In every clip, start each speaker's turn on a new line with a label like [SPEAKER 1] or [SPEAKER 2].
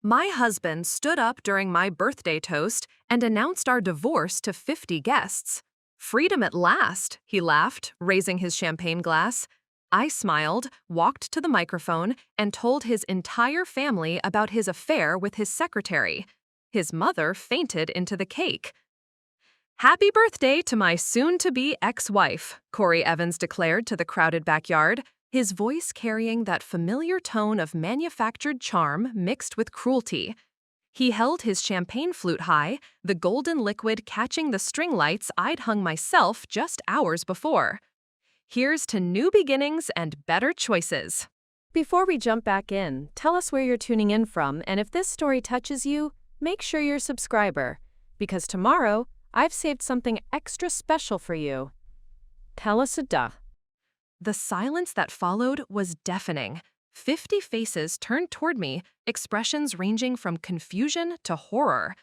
[SPEAKER 1] My husband stood up during my birthday toast and announced our divorce to 50 guests. Freedom at last, he laughed, raising his champagne glass. I smiled, walked to the microphone, and told his entire family about his affair with his secretary. His mother fainted into the cake. "Happy birthday to my soon-to-be ex-wife," Cory Evans declared to the crowded backyard, his voice carrying that familiar tone of manufactured charm mixed with cruelty. He held his champagne flute high, the golden liquid catching the string lights I'd hung myself just hours before. Here's to new beginnings and better choices.
[SPEAKER 2] Before we jump back in, tell us where you're tuning in from, and if this story touches you, make sure you're a subscriber, because tomorrow, I've saved something extra special for you. Tell us a duh.
[SPEAKER 1] The silence that followed was deafening. 50 faces turned toward me, expressions ranging from confusion to horror.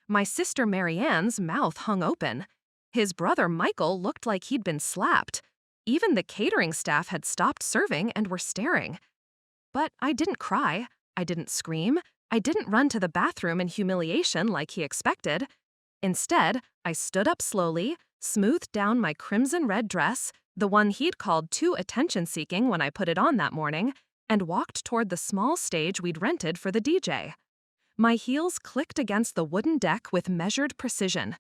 [SPEAKER 1] My sister Marianne's mouth hung open. His brother Michael looked like he'd been slapped. Even the catering staff had stopped serving and were staring. But I didn't cry. I didn't scream. I didn't run to the bathroom in humiliation like he expected. Instead, I stood up slowly, smoothed down my crimson-red dress, the one he'd called too attention-seeking when I put it on that morning, and walked toward the small stage we'd rented for the DJ. My heels clicked against the wooden deck with measured precision.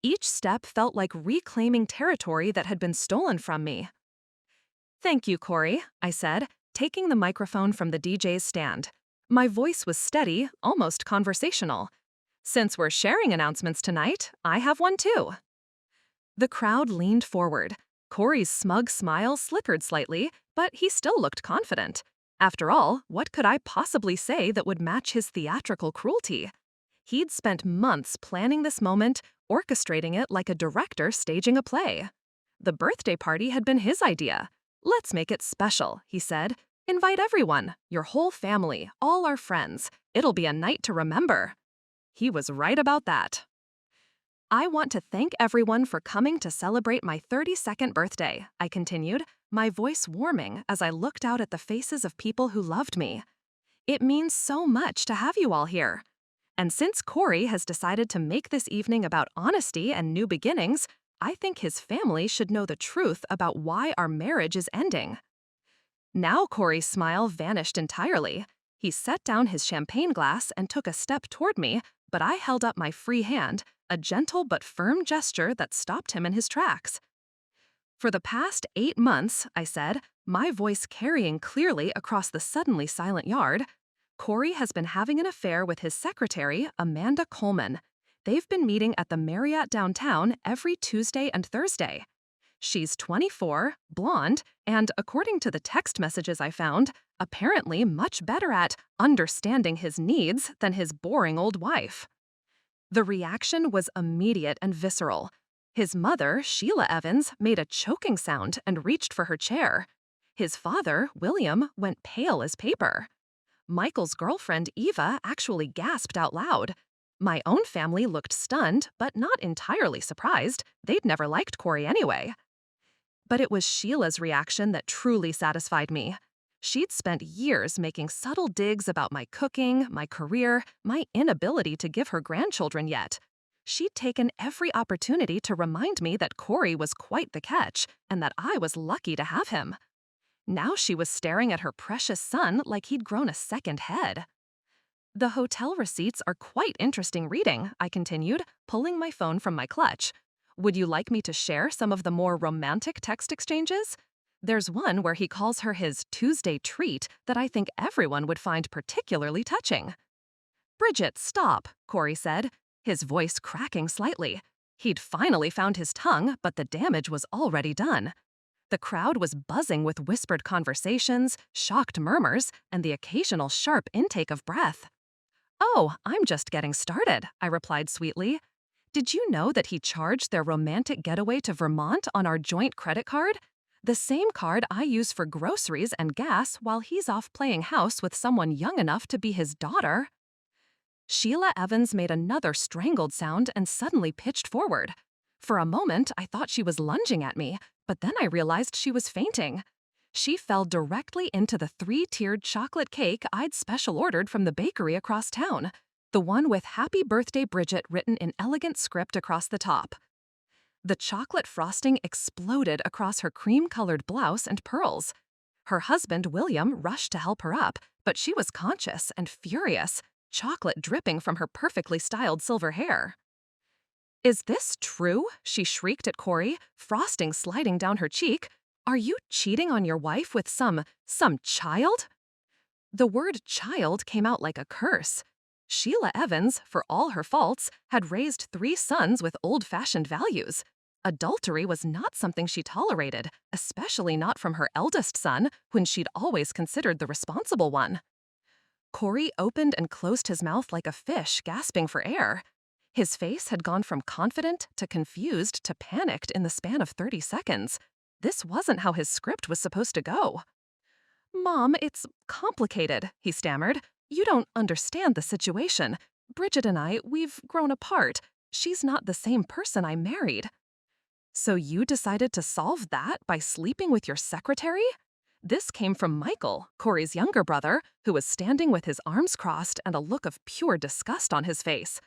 [SPEAKER 1] Each step felt like reclaiming territory that had been stolen from me. "Thank you, Cory," I said, taking the microphone from the DJ's stand. My voice was steady, almost conversational. "Since we're sharing announcements tonight, I have one too." The crowd leaned forward. Cory's smug smile slickered slightly, but he still looked confident. After all, what could I possibly say that would match his theatrical cruelty? He'd spent months planning this moment, orchestrating it like a director staging a play. The birthday party had been his idea. "Let's make it special," he said. "Invite everyone, your whole family, all our friends. It'll be a night to remember." He was right about that. "I want to thank everyone for coming to celebrate my 32nd birthday," I continued, my voice warming as I looked out at the faces of people who loved me. "It means so much to have you all here. And since Cory has decided to make this evening about honesty and new beginnings, I think his family should know the truth about why our marriage is ending." Now Cory's smile vanished entirely. He set down his champagne glass and took a step toward me, but I held up my free hand, a gentle but firm gesture that stopped him in his tracks. "For the past 8 months," I said, my voice carrying clearly across the suddenly silent yard, "Cory has been having an affair with his secretary, Amanda Coleman. They've been meeting at the Marriott downtown every Tuesday and Thursday. She's 24, blonde, and according to the text messages I found, apparently much better at understanding his needs than his boring old wife." The reaction was immediate and visceral. His mother, Sheila Evans, made a choking sound and reached for her chair. His father, William, went pale as paper. Michael's girlfriend, Eva, actually gasped out loud. My own family looked stunned, but not entirely surprised. They'd never liked Cory anyway. But it was Sheila's reaction that truly satisfied me. She'd spent years making subtle digs about my cooking, my career, my inability to give her grandchildren yet. She'd taken every opportunity to remind me that Cory was quite the catch and that I was lucky to have him. Now she was staring at her precious son like he'd grown a second head. "The hotel receipts are quite interesting reading," I continued, pulling my phone from my clutch. "Would you like me to share some of the more romantic text exchanges? There's one where he calls her his Tuesday treat that I think everyone would find particularly touching." "Bridget, stop," Cory said, his voice cracking slightly. He'd finally found his tongue, but the damage was already done. The crowd was buzzing with whispered conversations, shocked murmurs, and the occasional sharp intake of breath. "Oh, I'm just getting started," I replied sweetly. "Did you know that he charged their romantic getaway to Vermont on our joint credit card? The same card I use for groceries and gas while he's off playing house with someone young enough to be his daughter." Sheila Evans made another strangled sound and suddenly pitched forward. For a moment, I thought she was lunging at me, but then I realized she was fainting. She fell directly into the three-tiered chocolate cake I'd special ordered from the bakery across town, the one with Happy Birthday Bridget written in elegant script across the top. The chocolate frosting exploded across her cream-colored blouse and pearls. Her husband, William, rushed to help her up, but she was conscious and furious, chocolate dripping from her perfectly styled silver hair. "Is this true?" she shrieked at Cory, frosting sliding down her cheek. "Are you cheating on your wife with some child?" The word child came out like a curse. Sheila Evans, for all her faults, had raised 3 sons with old-fashioned values. Adultery was not something she tolerated, especially not from her eldest son, whom she'd always considered the responsible one. Cory opened and closed his mouth like a fish gasping for air. His face had gone from confident to confused to panicked in the span of 30 seconds. This wasn't how his script was supposed to go. "Mom, it's complicated," he stammered. "You don't understand the situation. Bridget and we've grown apart. She's not the same person I married." "So you decided to solve that by sleeping with your secretary?" This came from Michael, Cory's younger brother, who was standing with his arms crossed and a look of pure disgust on his face.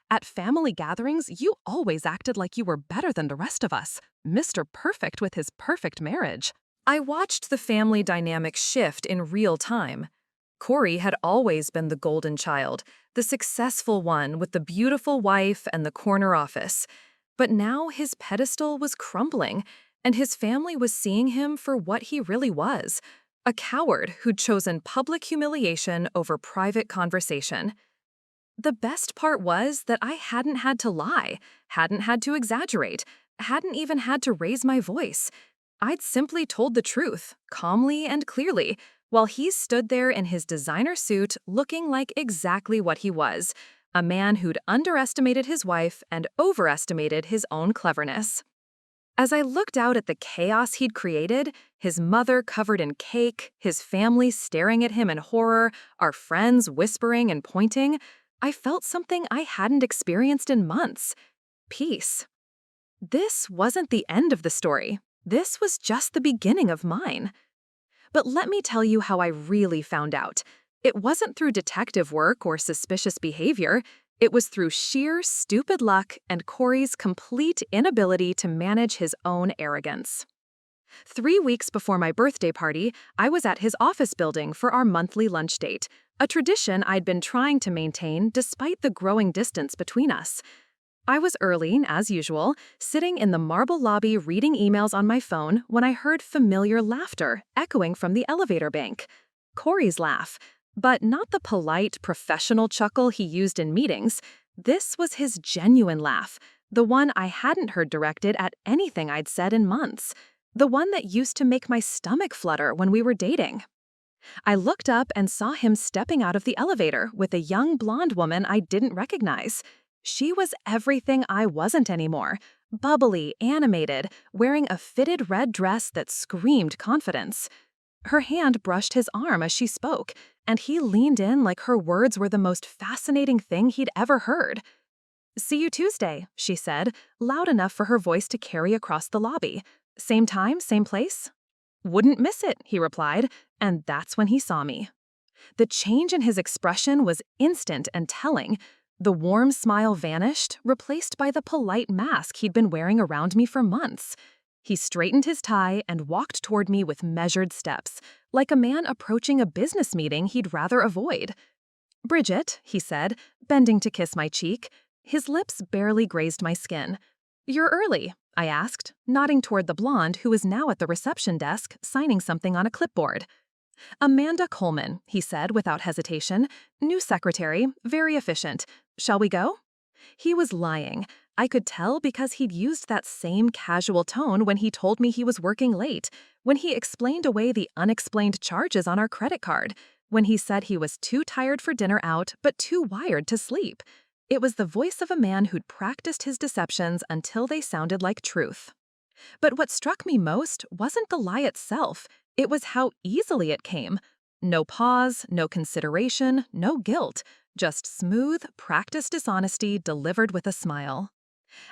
[SPEAKER 1] "At family gatherings, you always acted like you were better than the rest of us, Mr. Perfect with his perfect marriage." I watched the family dynamic shift in real time. Cory had always been the golden child, the successful one with the beautiful wife and the corner office. But now his pedestal was crumbling, and his family was seeing him for what he really was, a coward who'd chosen public humiliation over private conversation. The best part was that I hadn't had to lie, hadn't had to exaggerate, hadn't even had to raise my voice. I'd simply told the truth, calmly and clearly, while he stood there in his designer suit looking like exactly what he was, a man who'd underestimated his wife and overestimated his own cleverness. As I looked out at the chaos he'd created, his mother covered in cake, his family staring at him in horror, our friends whispering and pointing, I felt something I hadn't experienced in months: peace. This wasn't the end of the story. This was just the beginning of mine. But let me tell you how I really found out. It wasn't through detective work or suspicious behavior. It was through sheer stupid luck and Cory's complete inability to manage his own arrogance. 3 weeks before my birthday party, I was at his office building for our monthly lunch date, a tradition I'd been trying to maintain despite the growing distance between us. I was early, as usual, sitting in the marble lobby reading emails on my phone when I heard familiar laughter echoing from the elevator bank. Cory's laugh, but not the polite, professional chuckle he used in meetings. This was his genuine laugh, the one I hadn't heard directed at anything I'd said in months, the one that used to make my stomach flutter when we were dating. I looked up and saw him stepping out of the elevator with a young blonde woman I didn't recognize. She was everything I wasn't anymore, bubbly, animated, wearing a fitted red dress that screamed confidence. Her hand brushed his arm as she spoke, and he leaned in like her words were the most fascinating thing he'd ever heard. "See you Tuesday," she said, loud enough for her voice to carry across the lobby. "Same time, same place?" "Wouldn't miss it," he replied, and that's when he saw me. The change in his expression was instant and telling. The warm smile vanished, replaced by the polite mask he'd been wearing around me for months. He straightened his tie and walked toward me with measured steps, like a man approaching a business meeting he'd rather avoid. "Bridget," he said, bending to kiss my cheek. His lips barely grazed my skin. "You're early," I asked, nodding toward the blonde who was now at the reception desk signing something on a clipboard. "Amanda Coleman," he said without hesitation. "New secretary, very efficient. Shall we go?" He was lying. I could tell because he'd used that same casual tone when he told me he was working late, when he explained away the unexplained charges on our credit card, when he said he was too tired for dinner out but too wired to sleep. It was the voice of a man who'd practiced his deceptions until they sounded like truth. But what struck me most wasn't the lie itself. It was how easily it came. No pause, no consideration, no guilt. Just smooth, practiced dishonesty delivered with a smile.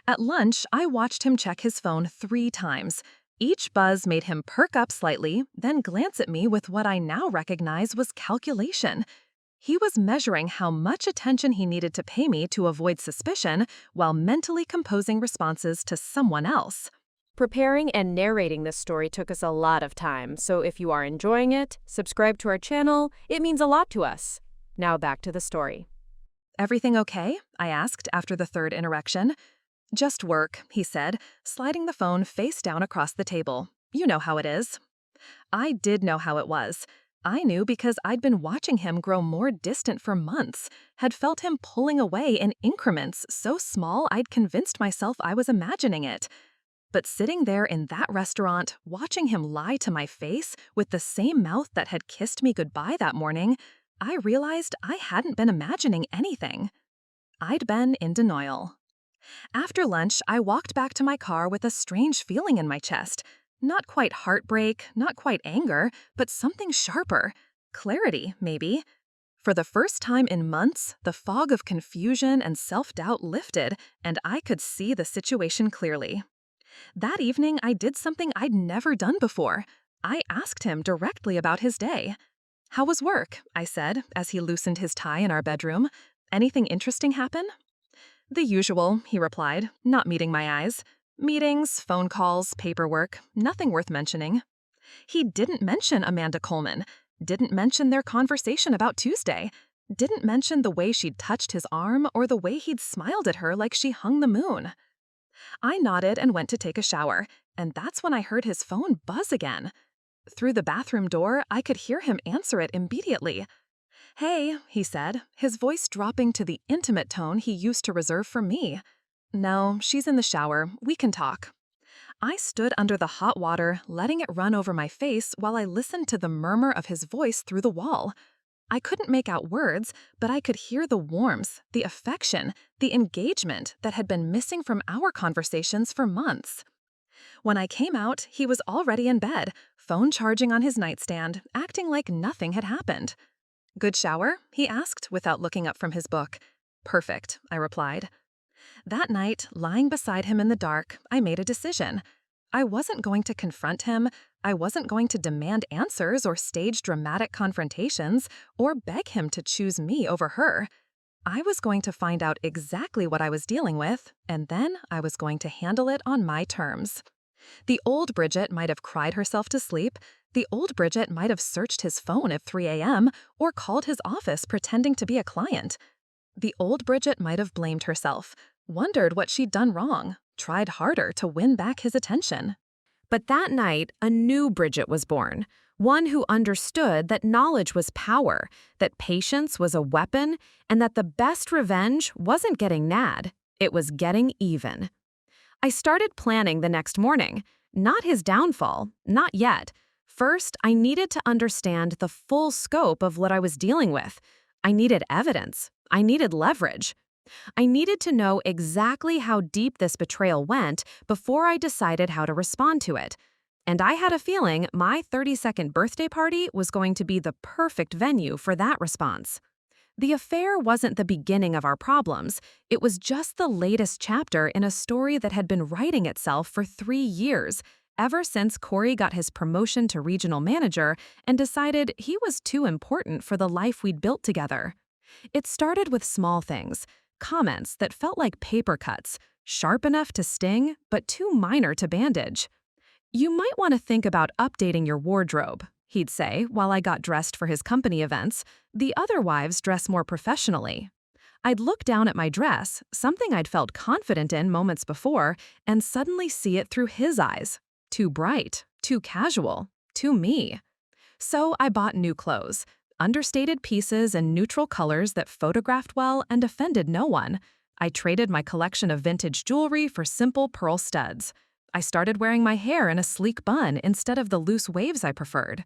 [SPEAKER 1] At lunch, I watched him check his phone 3 times. Each buzz made him perk up slightly, then glance at me with what I now recognize was calculation. He was measuring how much attention he needed to pay me to avoid suspicion while mentally composing responses to someone else.
[SPEAKER 2] Preparing and narrating this story took us a lot of time, so if you are enjoying it, subscribe to our channel. It means a lot to us. Now back to the story.
[SPEAKER 1] "Everything okay?" I asked after the third interaction. "Just work," he said, sliding the phone face down across the table. "You know how it is." I did know how it was. I knew because I'd been watching him grow more distant for months, had felt him pulling away in increments so small I'd convinced myself I was imagining it. But sitting there in that restaurant, watching him lie to my face with the same mouth that had kissed me goodbye that morning, I realized I hadn't been imagining anything. I'd been in denial. After lunch, I walked back to my car with a strange feeling in my chest. Not quite heartbreak, not quite anger, but something sharper. Clarity, maybe. For the first time in months, the fog of confusion and self-doubt lifted, and I could see the situation clearly. That evening, I did something I'd never done before. I asked him directly about his day. "How was work?" I said, as he loosened his tie in our bedroom. "Anything interesting happen?" "The usual," he replied, not meeting my eyes. "Meetings, phone calls, paperwork, nothing worth mentioning." He didn't mention Amanda Coleman, didn't mention their conversation about Tuesday, didn't mention the way she'd touched his arm or the way he'd smiled at her like she hung the moon. I nodded and went to take a shower, and that's when I heard his phone buzz again. Through the bathroom door, I could hear him answer it immediately. "Hey," he said, his voice dropping to the intimate tone he used to reserve for me. "No, she's in the shower. We can talk." I stood under the hot water, letting it run over my face while I listened to the murmur of his voice through the wall. I couldn't make out words, but I could hear the warmth, the affection, the engagement that had been missing from our conversations for months. When I came out, he was already in bed, phone charging on his nightstand, acting like nothing had happened. "Good shower?" he asked without looking up from his book. "Perfect," I replied. That night, lying beside him in the dark, I made a decision. I wasn't going to confront him, I wasn't going to demand answers or stage dramatic confrontations, or beg him to choose me over her. I was going to find out exactly what I was dealing with, and then I was going to handle it on my terms. The old Bridget might have cried herself to sleep, the old Bridget might have searched his phone at 3 a.m. or called his office pretending to be a client. The old Bridget might have blamed herself, wondered what she'd done wrong, tried harder to win back his attention. But that night, a new Bridget was born, one who understood that knowledge was power, that patience was a weapon, and that the best revenge wasn't getting nad, it was getting even. I started planning the next morning, not his downfall, not yet. First, I needed to understand the full scope of what I was dealing with. I needed evidence. I needed leverage. I needed to know exactly how deep this betrayal went before I decided how to respond to it. And I had a feeling my 32nd birthday party was going to be the perfect venue for that response. The affair wasn't the beginning of our problems, it was just the latest chapter in a story that had been writing itself for 3 years, ever since Cory got his promotion to regional manager and decided he was too important for the life we'd built together. It started with small things, comments that felt like paper cuts, sharp enough to sting, but too minor to bandage. "You might want to think about updating your wardrobe," he'd say while I got dressed for his company events. The other wives dress more professionally. I'd look down at my dress, something I'd felt confident in moments before, and suddenly see it through his eyes. Too bright, too casual, too me. So I bought new clothes. Understated pieces and neutral colors that photographed well and offended no one. I traded my collection of vintage jewelry for simple pearl studs. I started wearing my hair in a sleek bun instead of the loose waves I preferred.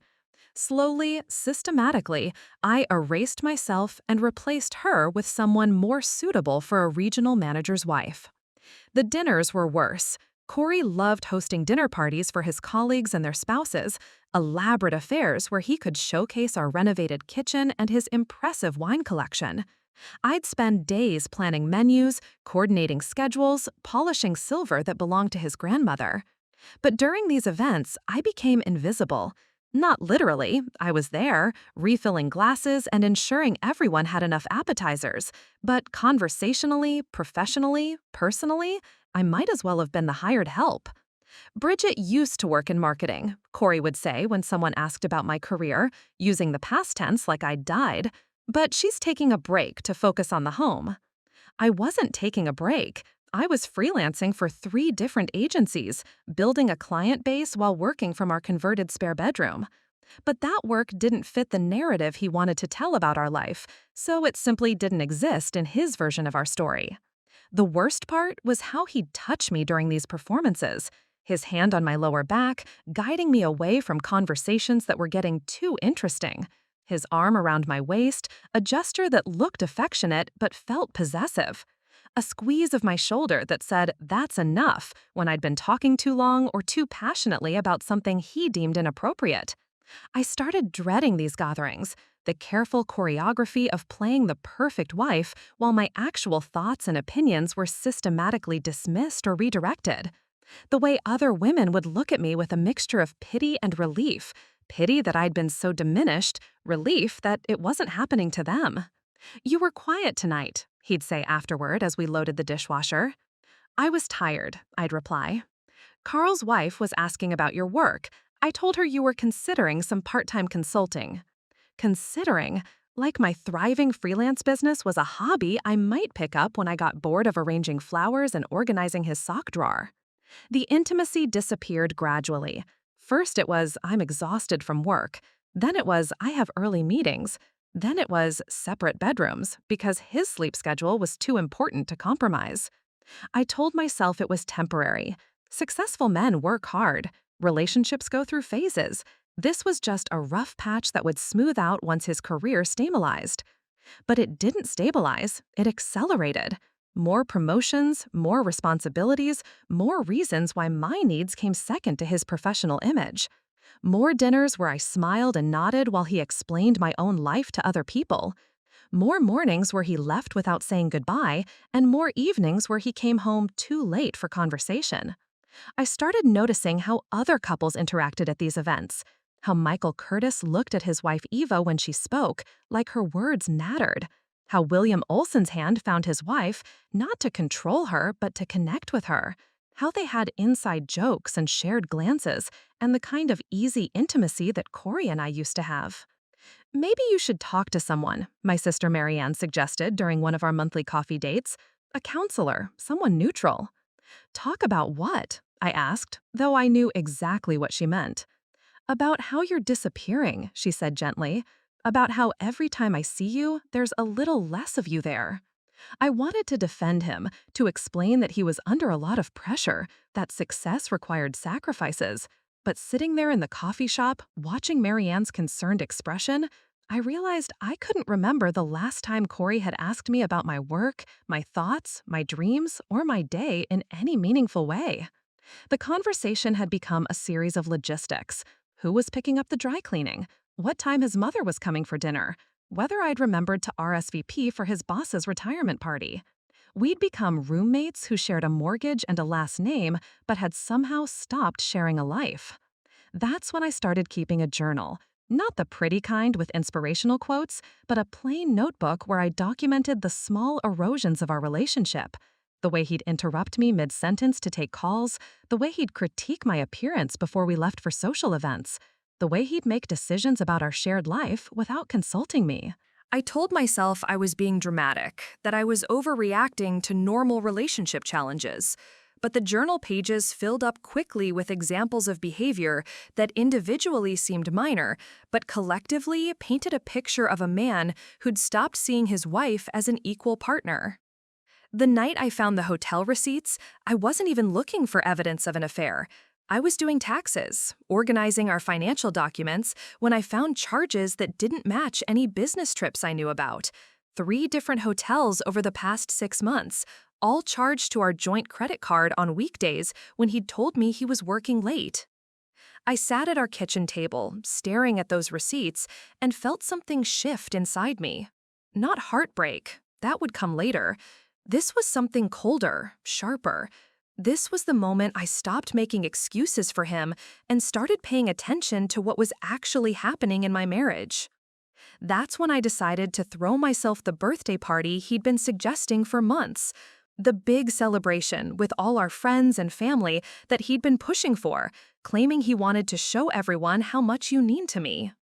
[SPEAKER 1] Slowly, systematically, I erased myself and replaced her with someone more suitable for a regional manager's wife. The dinners were worse. Cory loved hosting dinner parties for his colleagues and their spouses, elaborate affairs where he could showcase our renovated kitchen and his impressive wine collection. I'd spend days planning menus, coordinating schedules, polishing silver that belonged to his grandmother. But during these events, I became invisible. Not literally, I was there, refilling glasses and ensuring everyone had enough appetizers, but conversationally, professionally, personally, I might as well have been the hired help. Bridget used to work in marketing, Cory would say when someone asked about my career, using the past tense like I'd died, but she's taking a break to focus on the home. I wasn't taking a break. I was freelancing for 3 different agencies, building a client base while working from our converted spare bedroom. But that work didn't fit the narrative he wanted to tell about our life, so it simply didn't exist in his version of our story. The worst part was how he'd touch me during these performances, his hand on my lower back, guiding me away from conversations that were getting too interesting. His arm around my waist, a gesture that looked affectionate but felt possessive. A squeeze of my shoulder that said, "That's enough," when I'd been talking too long or too passionately about something he deemed inappropriate. I started dreading these gatherings, the careful choreography of playing the perfect wife while my actual thoughts and opinions were systematically dismissed or redirected. The way other women would look at me with a mixture of pity and relief, pity that I'd been so diminished, relief that it wasn't happening to them. "You were quiet tonight," he'd say afterward as we loaded the dishwasher. "I was tired," I'd reply. "Carl's wife was asking about your work. I told her you were considering some part-time consulting." Considering? Like my thriving freelance business was a hobby I might pick up when I got bored of arranging flowers and organizing his sock drawer. The intimacy disappeared gradually. First it was, "I'm exhausted from work." Then it was, "I have early meetings." Then it was, separate bedrooms, because his sleep schedule was too important to compromise. I told myself it was temporary. Successful men work hard. Relationships go through phases. This was just a rough patch that would smooth out once his career stabilized. But it didn't stabilize, it accelerated. More promotions, more responsibilities, more reasons why my needs came second to his professional image. More dinners where I smiled and nodded while he explained my own life to other people. More mornings where he left without saying goodbye, and more evenings where he came home too late for conversation. I started noticing how other couples interacted at these events. How Michael Curtis looked at his wife Eva when she spoke, like her words mattered. How William Olson's hand found his wife, not to control her, but to connect with her. How they had inside jokes and shared glances, and the kind of easy intimacy that Cory and I used to have. "Maybe you should talk to someone," my sister Marianne suggested during one of our monthly coffee dates. "A counselor, someone neutral." "Talk about what?" I asked, though I knew exactly what she meant. "About how you're disappearing," she said gently. "About how every time I see you, there's a little less of you there." I wanted to defend him, to explain that he was under a lot of pressure, that success required sacrifices. But sitting there in the coffee shop, watching Marianne's concerned expression, I realized I couldn't remember the last time Cory had asked me about my work, my thoughts, my dreams, or my day in any meaningful way. The conversation had become a series of logistics. Who was picking up the dry cleaning? What time his mother was coming for dinner? Whether I'd remembered to RSVP for his boss's retirement party. We'd become roommates who shared a mortgage and a last name, but had somehow stopped sharing a life. That's when I started keeping a journal. Not the pretty kind with inspirational quotes, but a plain notebook where I documented the small erosions of our relationship. The way he'd interrupt me mid-sentence to take calls, the way he'd critique my appearance before we left for social events, the way he'd make decisions about our shared life without consulting me. I told myself I was being dramatic, that I was overreacting to normal relationship challenges. But the journal pages filled up quickly with examples of behavior that individually seemed minor, but collectively painted a picture of a man who'd stopped seeing his wife as an equal partner. The night I found the hotel receipts, I wasn't even looking for evidence of an affair. I was doing taxes, organizing our financial documents, when I found charges that didn't match any business trips I knew about. 3 different hotels over the past 6 months, all charged to our joint credit card on weekdays when he'd told me he was working late. I sat at our kitchen table, staring at those receipts, and felt something shift inside me. Not heartbreak, that would come later. This was something colder, sharper. This was the moment I stopped making excuses for him and started paying attention to what was actually happening in my marriage. That's when I decided to throw myself the birthday party he'd been suggesting for months. The big celebration with all our friends and family that he'd been pushing for, claiming he wanted to show everyone how much you mean to me.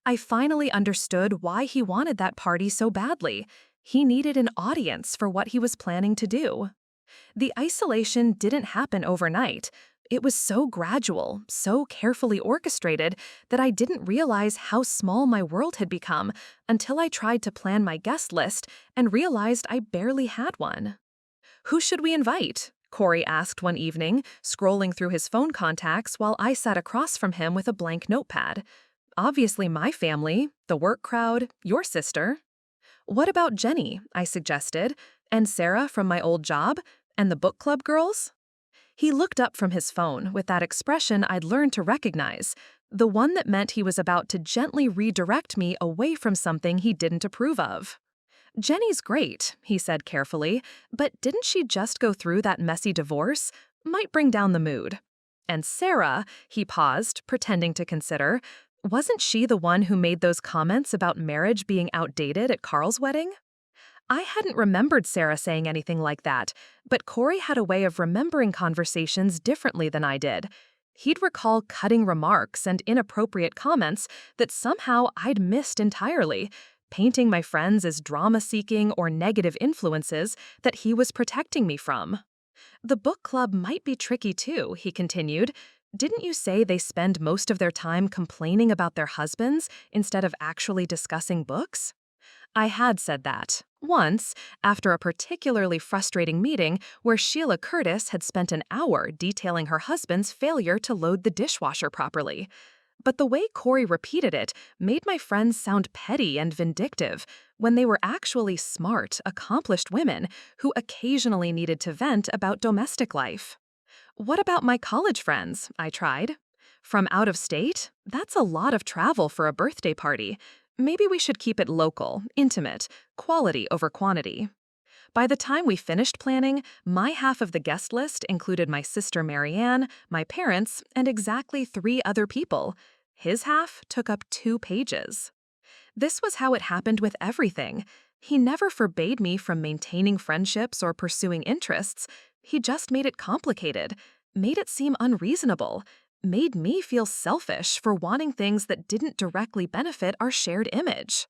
[SPEAKER 1] I finally understood why he wanted that party so badly. He needed an audience for what he was planning to do. The isolation didn't happen overnight. It was so gradual, so carefully orchestrated, that I didn't realize how small my world had become until I tried to plan my guest list and realized I barely had one. "Who should we invite?" Cory asked one evening, scrolling through his phone contacts while I sat across from him with a blank notepad. "Obviously my family, the work crowd, your sister." "What about Jenny?" I suggested, "and Sarah from my old job, and the book club girls?" He looked up from his phone with that expression I'd learned to recognize, the one that meant he was about to gently redirect me away from something he didn't approve of. "Jenny's great," he said carefully, "but didn't she just go through that messy divorce? Might bring down the mood." "And Sarah," he paused, pretending to consider, "wasn't she the one who made those comments about marriage being outdated at Carl's wedding?" I hadn't remembered Sarah saying anything like that, but Cory had a way of remembering conversations differently than I did. He'd recall cutting remarks and inappropriate comments that somehow I'd missed entirely, painting my friends as drama-seeking or negative influences that he was protecting me from. "The book club might be tricky too," he continued. "Didn't you say they spend most of their time complaining about their husbands instead of actually discussing books?" I had said that. Once, after a particularly frustrating meeting where Sheila Curtis had spent an hour detailing her husband's failure to load the dishwasher properly. But the way Cory repeated it made my friends sound petty and vindictive, when they were actually smart, accomplished women who occasionally needed to vent about domestic life. "What about my college friends?" I tried. "From out of state? That's a lot of travel for a birthday party. Maybe we should keep it local, intimate, quality over quantity." By the time we finished planning, my half of the guest list included my sister Marianne, my parents, and exactly 3 other people. His half took up 2 pages. This was how it happened with everything. He never forbade me from maintaining friendships or pursuing interests. He just made it complicated, made it seem unreasonable, made me feel selfish for wanting things that didn't directly benefit our shared image.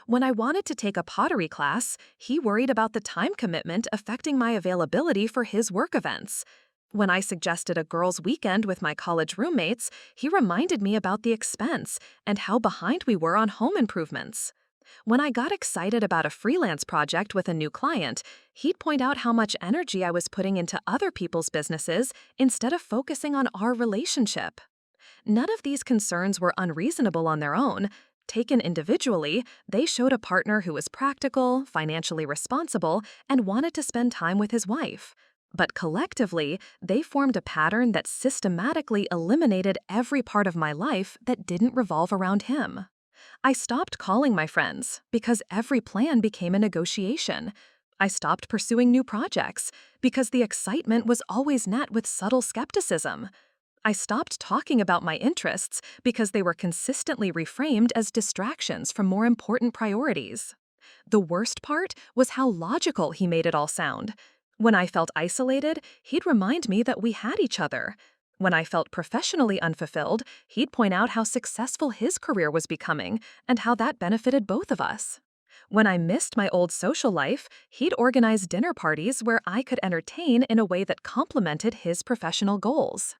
[SPEAKER 1] When I wanted to take a pottery class, he worried about the time commitment affecting my availability for his work events. When I suggested a girls' weekend with my college roommates, he reminded me about the expense and how behind we were on home improvements. When I got excited about a freelance project with a new client, he'd point out how much energy I was putting into other people's businesses instead of focusing on our relationship. None of these concerns were unreasonable on their own. Taken individually, they showed a partner who was practical, financially responsible, and wanted to spend time with his wife. But collectively, they formed a pattern that systematically eliminated every part of my life that didn't revolve around him. I stopped calling my friends because every plan became a negotiation. I stopped pursuing new projects because the excitement was always met with subtle skepticism. I stopped talking about my interests because they were consistently reframed as distractions from more important priorities. The worst part was how logical he made it all sound. When I felt isolated, he'd remind me that we had each other. When I felt professionally unfulfilled, he'd point out how successful his career was becoming and how that benefited both of us. When I missed my old social life, he'd organize dinner parties where I could entertain in a way that complemented his professional goals.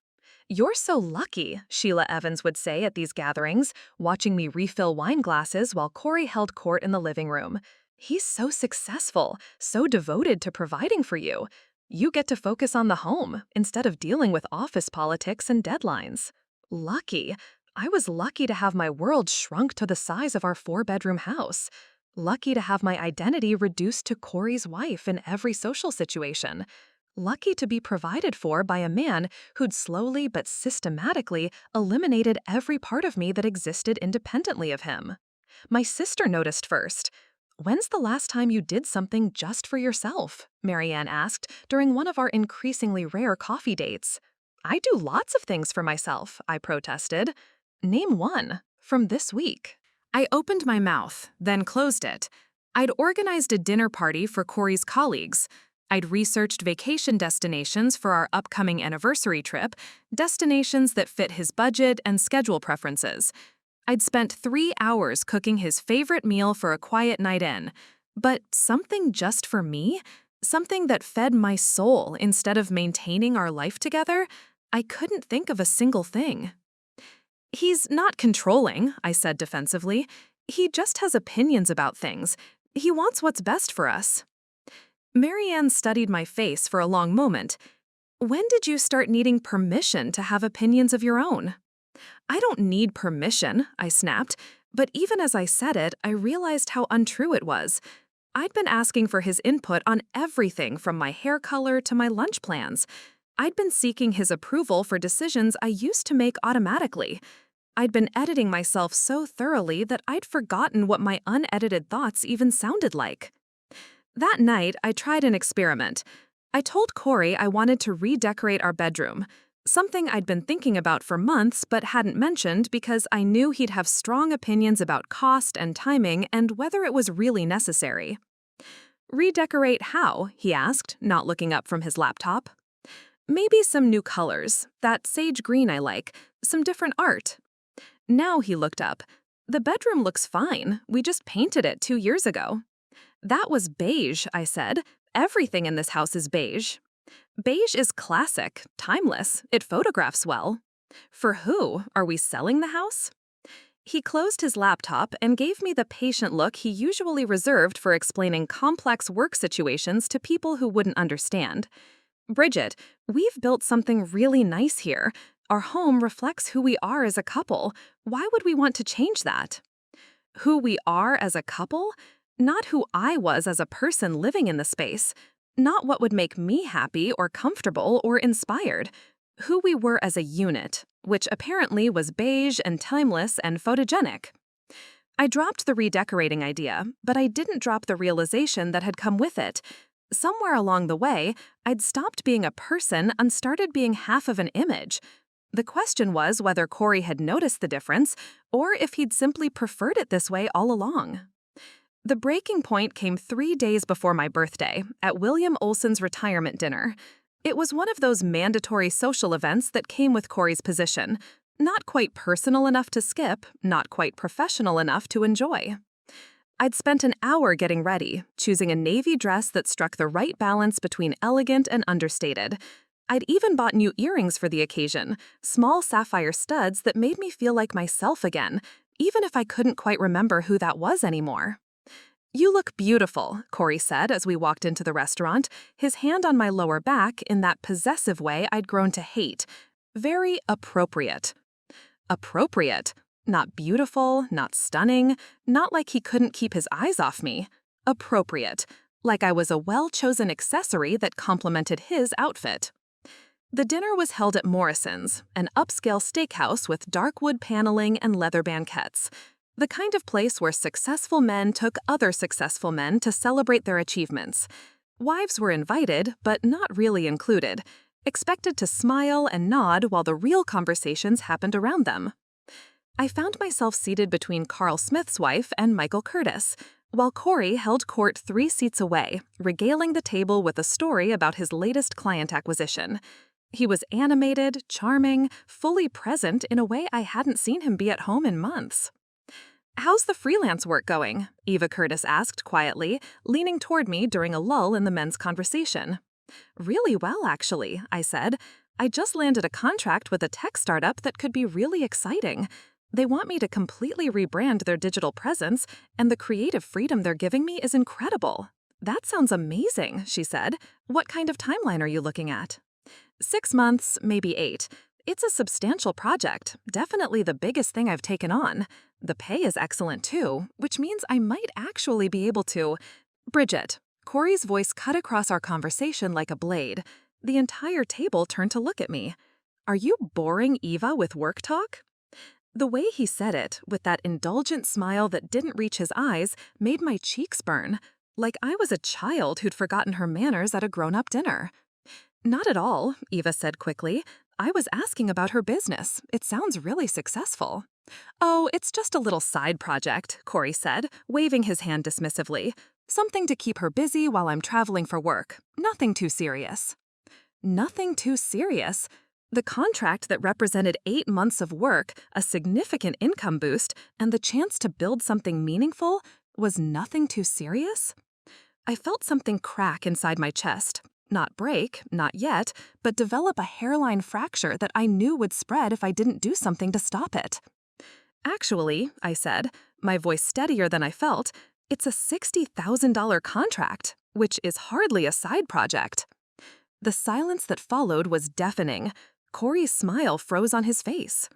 [SPEAKER 1] "You're so lucky," Sheila Evans would say at these gatherings, watching me refill wine glasses while Cory held court in the living room. "He's so successful, so devoted to providing for you. You get to focus on the home instead of dealing with office politics and deadlines." Lucky. I was lucky to have my world shrunk to the size of our 4-bedroom house. Lucky to have my identity reduced to Cory's wife in every social situation. Lucky to be provided for by a man who'd slowly but systematically eliminated every part of me that existed independently of him. My sister noticed first. When's the last time you did something just for yourself? Marianne asked during one of our increasingly rare coffee dates. I do lots of things for myself, I protested. Name one from this week. I opened my mouth, then closed it. I'd organized a dinner party for Cory's colleagues. I'd researched vacation destinations for our upcoming anniversary trip, destinations that fit his budget and schedule preferences. I'd spent 3 hours cooking his favorite meal for a quiet night in. But something just for me? Something that fed my soul instead of maintaining our life together? I couldn't think of a single thing. He's not controlling, I said defensively. He just has opinions about things. He wants what's best for us. Marianne studied my face for a long moment. When did you start needing permission to have opinions of your own? I don't need permission, I snapped, but even as I said it, I realized how untrue it was. I'd been asking for his input on everything from my hair color to my lunch plans. I'd been seeking his approval for decisions I used to make automatically. I'd been editing myself so thoroughly that I'd forgotten what my unedited thoughts even sounded like. That night, I tried an experiment. I told Cory I wanted to redecorate our bedroom, something I'd been thinking about for months but hadn't mentioned because I knew he'd have strong opinions about cost and timing and whether it was really necessary. Redecorate how? He asked, not looking up from his laptop. Maybe some new colors, that sage green I like, some different art. Now he looked up. The bedroom looks fine. We just painted it 2 years ago. That was beige, I said. Everything in this house is beige. Beige is classic, timeless. It photographs well. For who? Are we selling the house? He closed his laptop and gave me the patient look he usually reserved for explaining complex work situations to people who wouldn't understand. Bridget, we've built something really nice here. Our home reflects who we are as a couple. Why would we want to change that? Who we are as a couple? Not who I was as a person living in the space. Not what would make me happy or comfortable or inspired. Who we were as a unit, which apparently was beige and timeless and photogenic. I dropped the redecorating idea, but I didn't drop the realization that had come with it. Somewhere along the way, I'd stopped being a person and started being half of an image. The question was whether Cory had noticed the difference or if he'd simply preferred it this way all along. The breaking point came 3 days before my birthday, at William Olson's retirement dinner. It was one of those mandatory social events that came with Cory's position. Not quite personal enough to skip, not quite professional enough to enjoy. I'd spent an hour getting ready, choosing a navy dress that struck the right balance between elegant and understated. I'd even bought new earrings for the occasion, small sapphire studs that made me feel like myself again, even if I couldn't quite remember who that was anymore. You look beautiful, Cory said as we walked into the restaurant, his hand on my lower back in that possessive way I'd grown to hate. Very appropriate. Appropriate. Not beautiful, not stunning, not like he couldn't keep his eyes off me. Appropriate. Like I was a well-chosen accessory that complemented his outfit. The dinner was held at Morrison's, an upscale steakhouse with dark wood paneling and leather banquettes. The kind of place where successful men took other successful men to celebrate their achievements. Wives were invited, but not really included, expected to smile and nod while the real conversations happened around them. I found myself seated between Carl Smith's wife and Michael Curtis, while Cory held court 3 seats away, regaling the table with a story about his latest client acquisition. He was animated, charming, fully present in a way I hadn't seen him be at home in months. "How's the freelance work going?" Eva Curtis asked quietly, leaning toward me during a lull in the men's conversation. "Really well, actually," I said. "I just landed a contract with a tech startup that could be really exciting. They want me to completely rebrand their digital presence, and the creative freedom they're giving me is incredible." "That sounds amazing," she said. "What kind of timeline are you looking at?" 6 months, maybe 8. It's a substantial project, definitely the biggest thing I've taken on. The pay is excellent too, which means I might actually be able to… Bridget, Cory's voice cut across our conversation like a blade. The entire table turned to look at me. "Are you boring Eva with work talk?" The way he said it, with that indulgent smile that didn't reach his eyes, made my cheeks burn, like I was a child who'd forgotten her manners at a grown-up dinner. Not at all, Eva said quickly. I was asking about her business. It sounds really successful. Oh, it's just a little side project, Cory said, waving his hand dismissively. Something to keep her busy while I'm traveling for work. Nothing too serious. Nothing too serious? The contract that represented 8 months of work, a significant income boost, and the chance to build something meaningful was nothing too serious? I felt something crack inside my chest. Not break, not yet, but develop a hairline fracture that I knew would spread if I didn't do something to stop it. Actually, I said, my voice steadier than I felt, it's a $60,000 contract, which is hardly a side project. The silence that followed was deafening. Cory's smile froze on his face.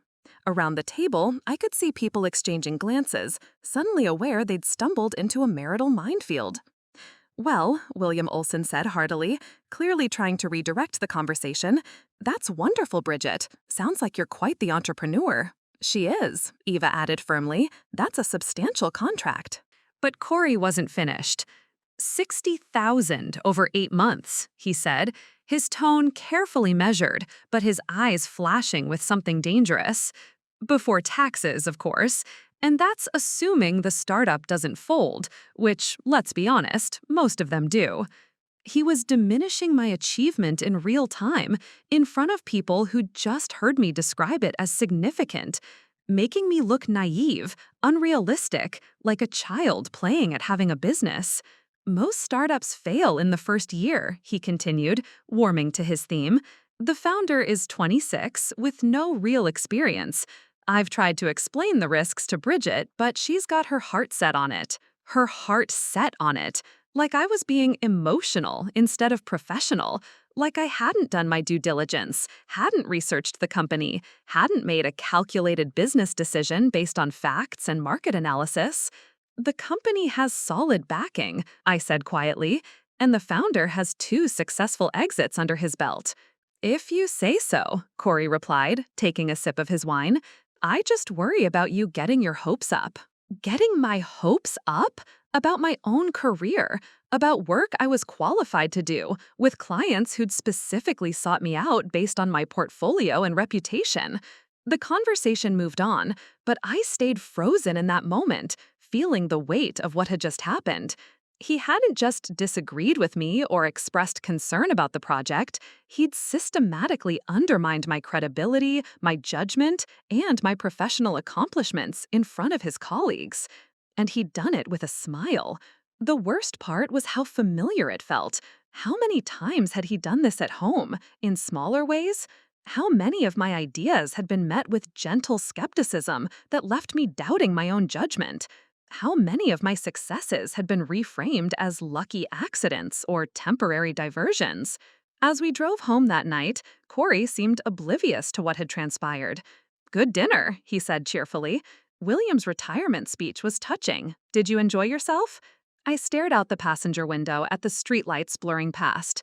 [SPEAKER 1] Around the table, I could see people exchanging glances, suddenly aware they'd stumbled into a marital minefield. Well, William Olson said heartily, clearly trying to redirect the conversation, that's wonderful, Bridget. Sounds like you're quite the entrepreneur. She is, Eva added firmly. That's a substantial contract.
[SPEAKER 2] But Cory wasn't finished. 60,000 over 8 months, he said, his tone carefully measured, but his eyes flashing with something dangerous. Before taxes, of course. And that's assuming the startup doesn't fold, which, let's be honest, most of them do. He was diminishing my achievement in real time, in front of people who'd just heard me describe it as significant, making me look naive, unrealistic, like a child playing at having a business. Most startups fail in the first year, he continued, warming to his theme. The founder is 26, with no real experience. I've tried to explain the risks to Bridget, but she's got her heart set on it. Her heart set on it. Like I was being emotional instead of professional. Like I hadn't done my due diligence, hadn't researched the company, hadn't made a calculated business decision based on facts and market analysis. The company has solid backing, I said quietly, and the founder has 2 successful exits under his belt. If you say so, Cory replied, taking a sip of his wine. I just worry about you getting your hopes up. Getting my hopes up? About my own career, about work I was qualified to do, with clients who'd specifically sought me out based on my portfolio and reputation. The conversation moved on, but I stayed frozen in that moment, feeling the weight of what had just happened. He hadn't just disagreed with me or expressed concern about the project, he'd systematically undermined my credibility, my judgment, and my professional accomplishments in front of his colleagues. And he'd done it with a smile. The worst part was how familiar it felt. How many times had he done this at home, in smaller ways? How many of my ideas had been met with gentle skepticism that left me doubting my own judgment? How many of my successes had been reframed as lucky accidents or temporary diversions? As we drove home that night, Cory seemed oblivious to what had transpired. Good dinner, he said cheerfully. William's retirement speech was touching. Did you enjoy yourself? I stared out the passenger window at the streetlights blurring past.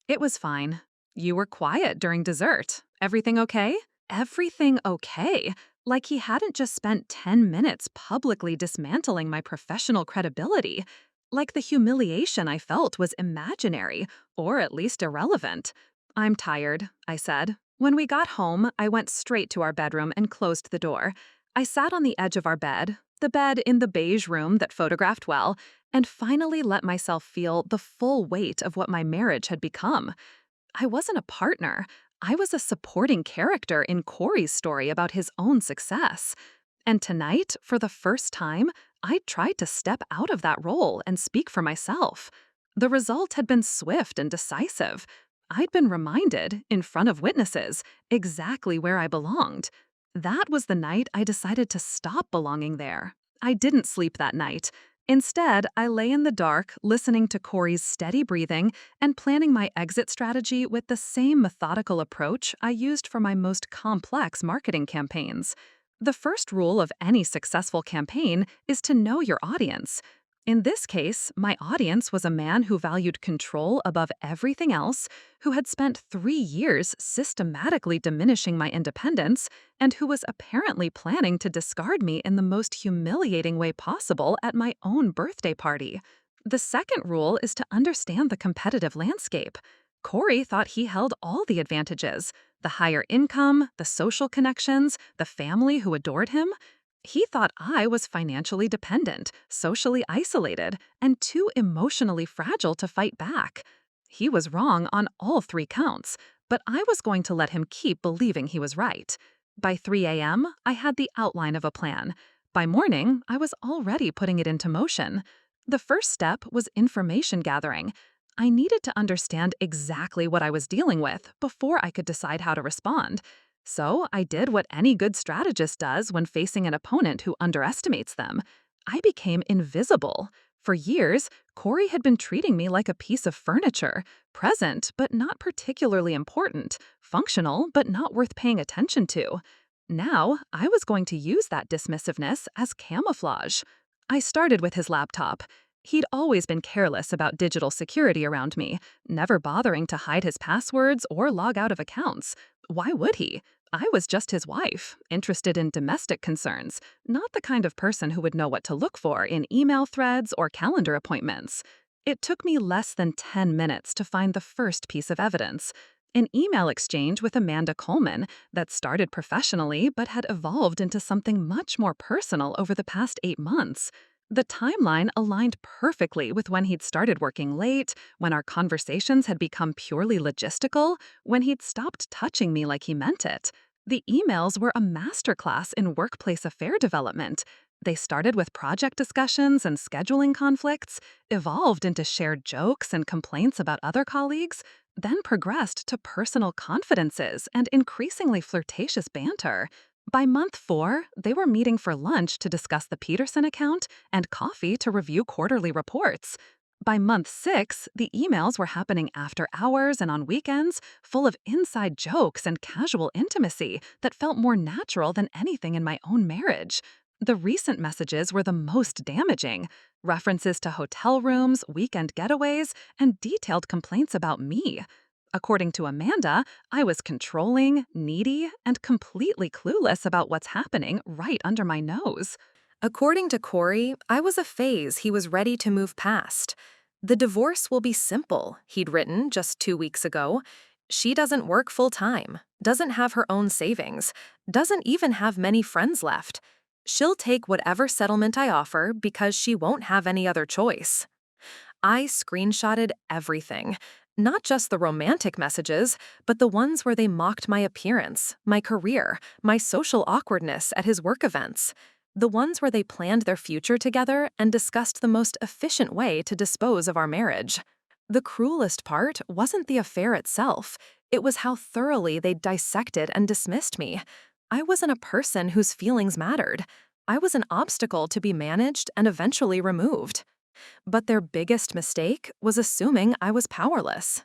[SPEAKER 2] It was fine. You were quiet during dessert. Everything okay? Everything okay? Like he hadn't just spent 10 minutes publicly dismantling my professional credibility. Like the humiliation I felt was imaginary, or at least irrelevant. I'm tired, I said. When we got home, I went straight to our bedroom and closed the door. I sat on the edge of our bed, the bed in the beige room that photographed well, and finally let myself feel the full weight of what my marriage had become. I wasn't a partner. I was a supporting character in Cory's story about his own success. And tonight, for the first time, I tried to step out of that role and speak for myself. The result had been swift and decisive. I'd been reminded, in front of witnesses, exactly where I belonged. That was the night I decided to stop belonging there. I didn't sleep that night. Instead, I lay in the dark, listening to Cory's steady breathing and planning my exit strategy with the same methodical approach I used for my most complex marketing campaigns. The first rule of any successful campaign is to know your audience.
[SPEAKER 3] In this case, my audience was a man who valued control above everything else, who had spent 3 years systematically diminishing my independence, and who was apparently planning to discard me in the most humiliating way possible at my own birthday party. The second rule is to understand the competitive landscape. Cory thought he held all the advantages: the higher income, the social connections, the family who adored him. He thought I was financially dependent, socially isolated, and too emotionally fragile to fight back. He was wrong on all 3 counts, but I was going to let him keep believing he was right. By 3 a.m., I had the outline of a plan. By morning, I was already putting it into motion. The first step was information gathering. I needed to understand exactly what I was dealing with before I could decide how to respond. So I did what any good strategist does when facing an opponent who underestimates them. I became invisible. For years, Cory had been treating me like a piece of furniture, present but not particularly important, functional but not worth paying attention to. Now, I was going to use that dismissiveness as camouflage. I started with his laptop. He'd always been careless about digital security around me, never bothering to hide his passwords or log out of accounts. Why would he? I was just his wife, interested in domestic concerns, not the kind of person who would know what to look for in email threads or calendar appointments. It took me less than 10 minutes to find the first piece of evidence: an email exchange with Amanda Coleman that started professionally but had evolved into something much more personal over the past 8 months. The timeline aligned perfectly with when he'd started working late, when our conversations had become purely logistical, when he'd stopped touching me like he meant it. The emails were a masterclass in workplace affair development. They started with project discussions and scheduling conflicts, evolved into shared jokes and complaints about other colleagues, then progressed to personal confidences and increasingly flirtatious banter. By month 4, they were meeting for lunch to discuss the Peterson account and coffee to review quarterly reports. By month 6, the emails were happening after hours and on weekends, full of inside jokes and casual intimacy that felt more natural than anything in my own marriage. The recent messages were the most damaging: references to hotel rooms, weekend getaways, and detailed complaints about me. According to Amanda, I was controlling, needy, and completely clueless about what's happening right under my nose.
[SPEAKER 1] According to Cory, I was a phase he was ready to move past. The divorce will be simple, he'd written just 2 weeks ago. She doesn't work full-time, doesn't have her own savings, doesn't even have many friends left. She'll take whatever settlement I offer because she won't have any other choice. I screenshotted everything, not just the romantic messages, but the ones where they mocked my appearance, my career, my social awkwardness at his work events. The ones where they planned their future together and discussed the most efficient way to dispose of our marriage. The cruelest part wasn't the affair itself. It was how thoroughly they dissected and dismissed me. I wasn't a person whose feelings mattered. I was an obstacle to be managed and eventually removed. But their biggest mistake was assuming I was powerless.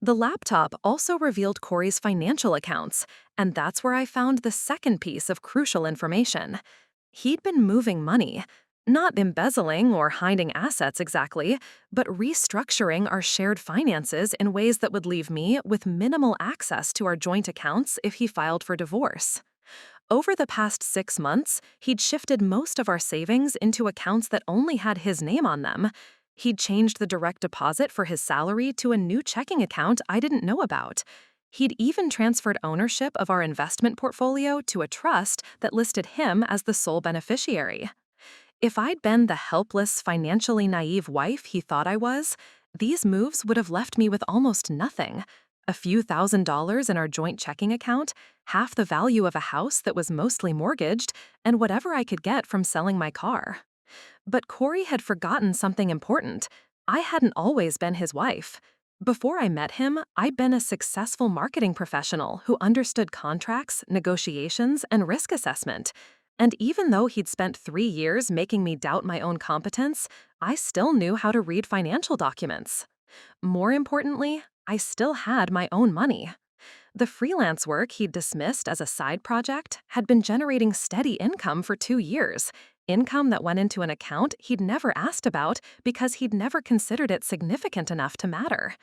[SPEAKER 1] The laptop also revealed Cory's financial accounts, and that's where I found the second piece of crucial information. He'd been moving money, not embezzling or hiding assets exactly, but restructuring our shared finances in ways that would leave me with minimal access to our joint accounts if he filed for divorce. Over the past 6 months, he'd shifted most of our savings into accounts that only had his name on them. He'd changed the direct deposit for his salary to a new checking account I didn't know about. He'd even transferred ownership of our investment portfolio to a trust that listed him as the sole beneficiary. If I'd been the helpless, financially naive wife he thought I was, these moves would have left me with almost nothing. A few $1,000s in our joint checking account, half the value of a house that was mostly mortgaged, and whatever I could get from selling my car. But Cory had forgotten something important. I hadn't always been his wife. Before I met him, I'd been a successful marketing professional who understood contracts, negotiations, and risk assessment. And even though he'd spent 3 years making me doubt my own competence, I still knew how to read financial documents. More importantly, I still had my own money. The freelance work he'd dismissed as a side project had been generating steady income for 2 years. income that went into an account he'd never asked about because he'd never considered it significant enough to matter.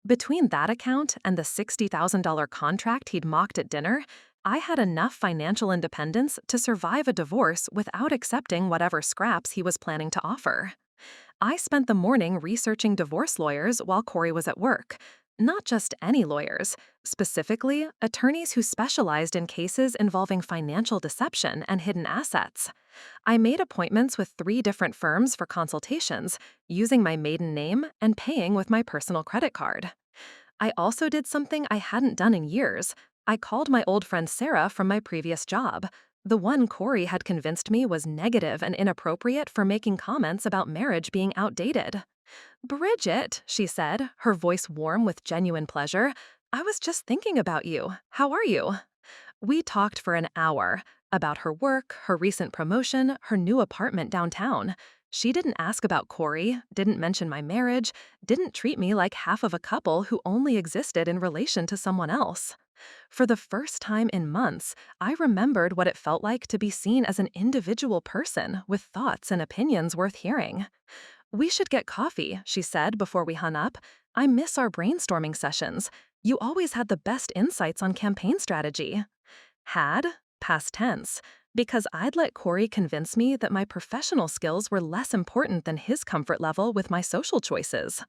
[SPEAKER 1] Between that account and the $60,000 contract he'd mocked at dinner, I had enough financial independence to survive a divorce without accepting whatever scraps he was planning to offer. I spent the morning researching divorce lawyers while Cory was at work. Not just any lawyers, specifically attorneys who specialized in cases involving financial deception and hidden assets. I made appointments with 3 different firms for consultations, using my maiden name and paying with my personal credit card. I also did something I hadn't done in years. I called my old friend Sarah from my previous job, the one Cory had convinced me was negative and inappropriate for making comments about marriage being outdated. "Bridget," she said, her voice warm with genuine pleasure, "I was just thinking about you. How are you?" We talked for an hour about her work, her recent promotion, her new apartment downtown. She didn't ask about Cory, didn't mention my marriage, didn't treat me like half of a couple who only existed in relation to someone else. For the first time in months, I remembered what it felt like to be seen as an individual person with thoughts and opinions worth hearing. "We should get coffee," she said before we hung up. "I miss our brainstorming sessions. You always had the best insights on campaign strategy." Had, past tense, because I'd let Cory convince me that my professional skills were less important than his comfort level with my social choices.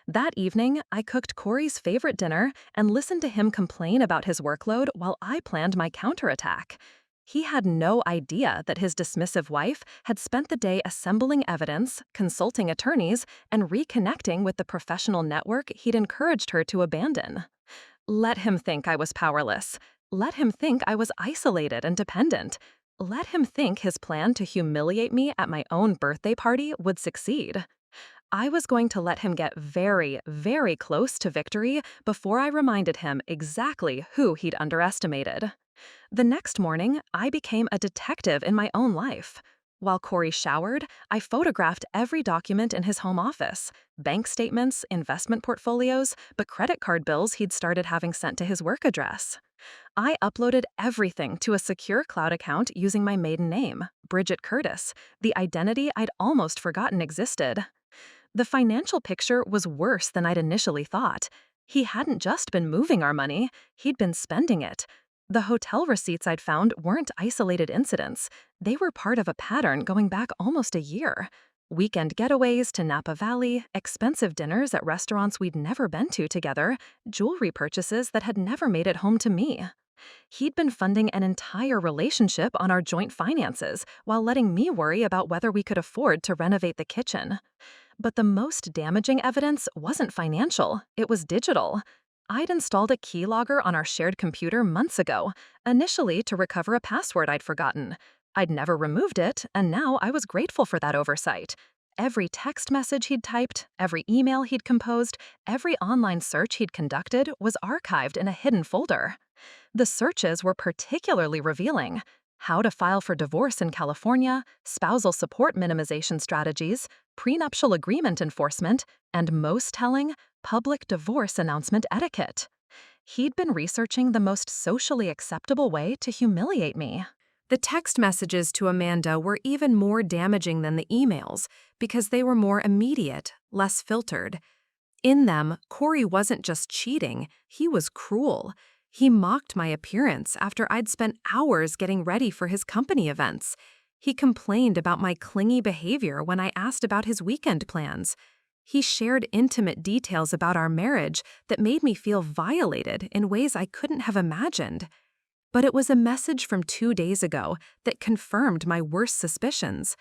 [SPEAKER 1] That evening, I cooked Cory's favorite dinner and listened to him complain about his workload while I planned my counterattack. He had no idea that his dismissive wife had spent the day assembling evidence, consulting attorneys, and reconnecting with the professional network he'd encouraged her to abandon. Let him think I was powerless. Let him think I was isolated and dependent. Let him think his plan to humiliate me at my own birthday party would succeed. I was going to let him get very, very close to victory before I reminded him exactly who he'd underestimated. The next morning, I became a detective in my own life. While Cory showered, I photographed every document in his home office, bank statements, investment portfolios, but credit card bills he'd started having sent to his work address. I uploaded everything to a secure cloud account using my maiden name, Bridget Curtis, the identity I'd almost forgotten existed. The financial picture was worse than I'd initially thought. He hadn't just been moving our money, he'd been spending it. The hotel receipts I'd found weren't isolated incidents. They were part of a pattern going back almost a year. Weekend getaways to Napa Valley, expensive dinners at restaurants we'd never been to together, jewelry purchases that had never made it home to me. He'd been funding an entire relationship on our joint finances while letting me worry about whether we could afford to renovate the kitchen. But the most damaging evidence wasn't financial, it was digital. I'd installed a keylogger on our shared computer months ago, initially to recover a password I'd forgotten. I'd never removed it, and now I was grateful for that oversight. Every text message he'd typed, every email he'd composed, every online search he'd conducted was archived in a hidden folder. The searches were particularly revealing. How to file for divorce in California, spousal support minimization strategies, prenuptial agreement enforcement, and most telling, public divorce announcement etiquette. He'd been researching the most socially acceptable way to humiliate me. The text messages to Amanda were even more damaging than the emails because they were more immediate, less filtered. In them, Cory wasn't just cheating, he was cruel. He mocked my appearance after I'd spent hours getting ready for his company events. He complained about my clingy behavior when I asked about his weekend plans. He shared intimate details about our marriage that made me feel violated in ways I couldn't have imagined. But it was a message from 2 days ago that confirmed my worst suspicions.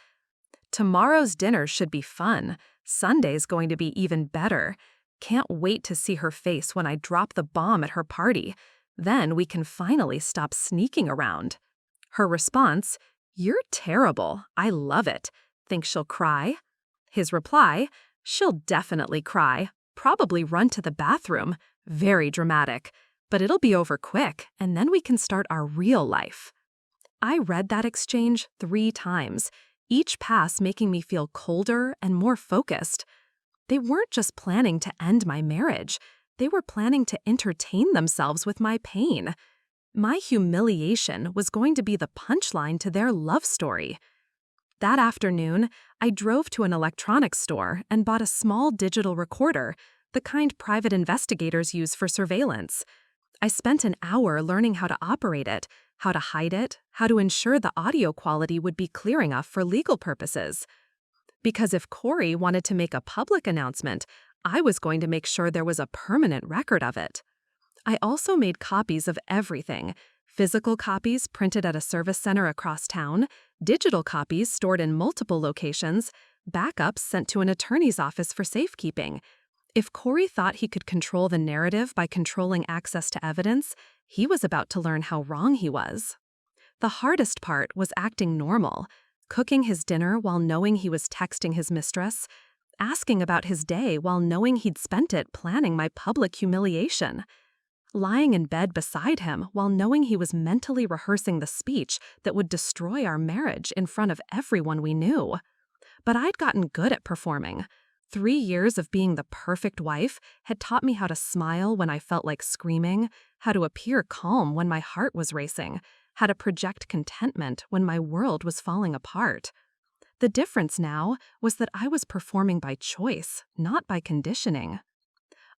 [SPEAKER 1] Tomorrow's dinner should be fun. Sunday's going to be even better. Can't wait to see her face when I drop the bomb at her party. Then we can finally stop sneaking around. Her response, "You're terrible. I love it. Think she'll cry?" His reply, "She'll definitely cry. Probably run to the bathroom. Very dramatic. But it'll be over quick, and then we can start our real life." I read that exchange 3 times, each pass making me feel colder and more focused. They weren't just planning to end my marriage. They were planning to entertain themselves with my pain. My humiliation was going to be the punchline to their love story. That afternoon, I drove to an electronics store and bought a small digital recorder, the kind private investigators use for surveillance. I spent an hour learning how to operate it, how to hide it, how to ensure the audio quality would be clear enough for legal purposes. Because if Cory wanted to make a public announcement, I was going to make sure there was a permanent record of it. I also made copies of everything: physical copies printed at a service center across town, digital copies stored in multiple locations, backups sent to an attorney's office for safekeeping. If Cory thought he could control the narrative by controlling access to evidence, he was about to learn how wrong he was. The hardest part was acting normal, cooking his dinner while knowing he was texting his mistress, asking about his day while knowing he'd spent it planning my public humiliation, lying in bed beside him while knowing he was mentally rehearsing the speech that would destroy our marriage in front of everyone we knew. But I'd gotten good at performing. 3 years of being the perfect wife had taught me how to smile when I felt like screaming, how to appear calm when my heart was racing, how to project contentment when my world was falling apart. The difference now was that I was performing by choice, not by conditioning.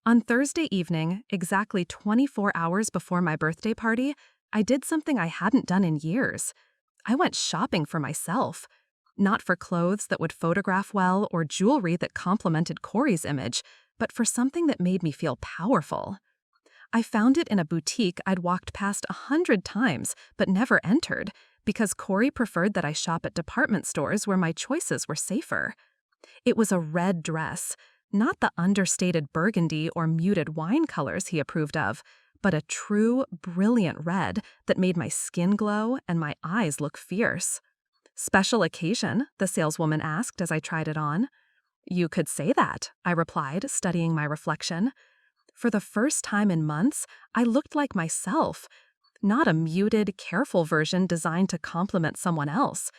[SPEAKER 1] On Thursday evening, exactly 24 hours before my birthday party, I did something I hadn't done in years. I went shopping for myself. Not for clothes that would photograph well or jewelry that complemented Cory's image, but for something that made me feel powerful. I found it in a boutique I'd walked past 100 times but never entered because Cory preferred that I shop at department stores where my choices were safer. It was a red dress, not the understated burgundy or muted wine colors he approved of, but a true, brilliant red that made my skin glow and my eyes look fierce. "Special occasion?" the saleswoman asked as I tried it on. "You could say that," I replied, studying my reflection. For the first time in months, I looked like myself, not a muted, careful version designed to complement someone else,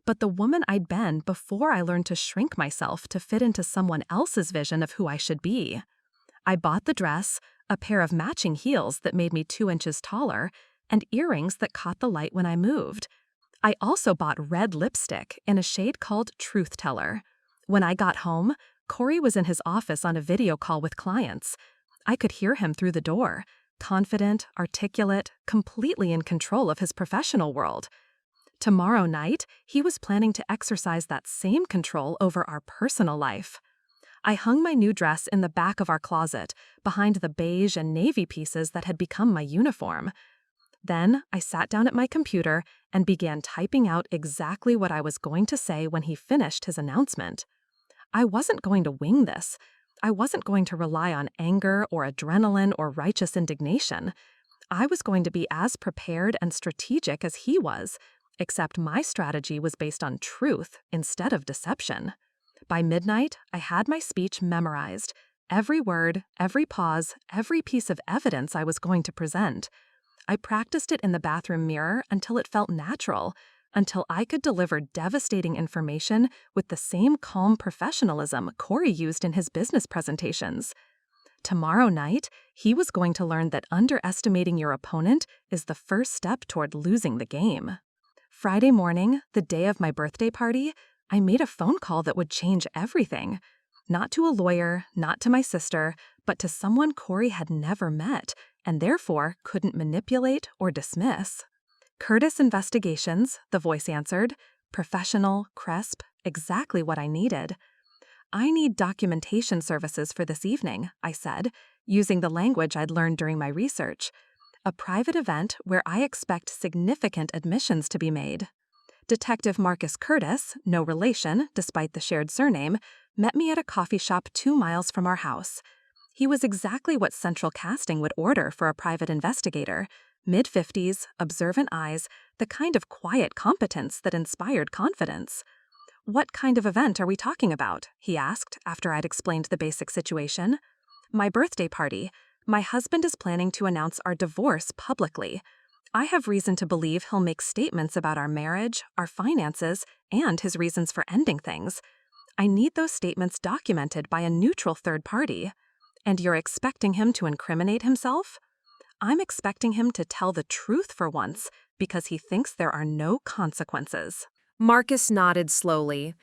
[SPEAKER 1] but the woman I'd been before I learned to shrink myself to fit into someone else's vision of who I should be. I bought the dress, a pair of matching heels that made me 2 inches taller, and earrings that caught the light when I moved. I also bought red lipstick in a shade called Truth Teller. When I got home, Cory was in his office on a video call with clients. I could hear him through the door, confident, articulate, completely in control of his professional world. Tomorrow night, he was planning to exercise that same control over our personal life. I hung my new dress in the back of our closet, behind the beige and navy pieces that had become my uniform. Then I sat down at my computer and began typing out exactly what I was going to say when he finished his announcement. I wasn't going to wing this. I wasn't going to rely on anger or adrenaline or righteous indignation. I was going to be as prepared and strategic as he was, except my strategy was based on truth instead of deception. By midnight, I had my speech memorized. Every word, every pause, every piece of evidence I was going to present. I practiced it in the bathroom mirror until it felt natural, until I could deliver devastating information with the same calm professionalism Cory used in his business presentations. Tomorrow night, he was going to learn that underestimating your opponent is the first step toward losing the game. Friday morning, the day of my birthday party, I made a phone call that would change everything. Not to a lawyer, not to my sister, but to someone Cory had never met, and therefore couldn't manipulate or dismiss. "Curtis Investigations," the voice answered. Professional, crisp, exactly what I needed. "I need documentation services for this evening," I said, using the language I'd learned during my research. "A private event where I expect significant admissions to be made." Detective Marcus Curtis, no relation despite the shared surname, met me at a coffee shop 2 miles from our house. He was exactly what Central Casting would order for a private investigator: mid-50s, observant eyes, the kind of quiet competence that inspired confidence. "What kind of event are we talking about?" he asked after I'd explained the basic situation. "My birthday party. My husband is planning to announce our divorce publicly. I have reason to believe he'll make statements about our marriage, our finances, and his reasons for ending things. I need those statements documented by a neutral third party. And you're expecting him to incriminate himself?" "I'm expecting him to tell the truth for once because he thinks there are no consequences." Marcus nodded slowly.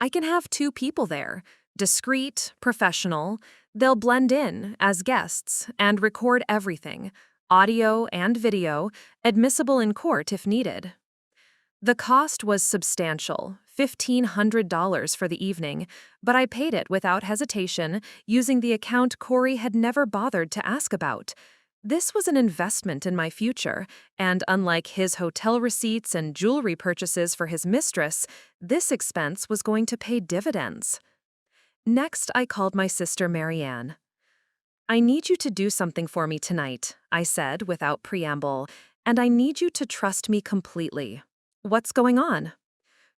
[SPEAKER 1] I can have 2 people there. Discreet, professional. They'll blend in as guests and record everything, audio and video, admissible in court if needed. The cost was substantial, $1,500 for the evening, but I paid it without hesitation, using the account Cory had never bothered to ask about. This was an investment in my future, and unlike his hotel receipts and jewelry purchases for his mistress, this expense was going to pay dividends. Next, I called my sister Marianne. I need you to do something for me tonight, I said without preamble, and I need you to trust me completely. What's going on?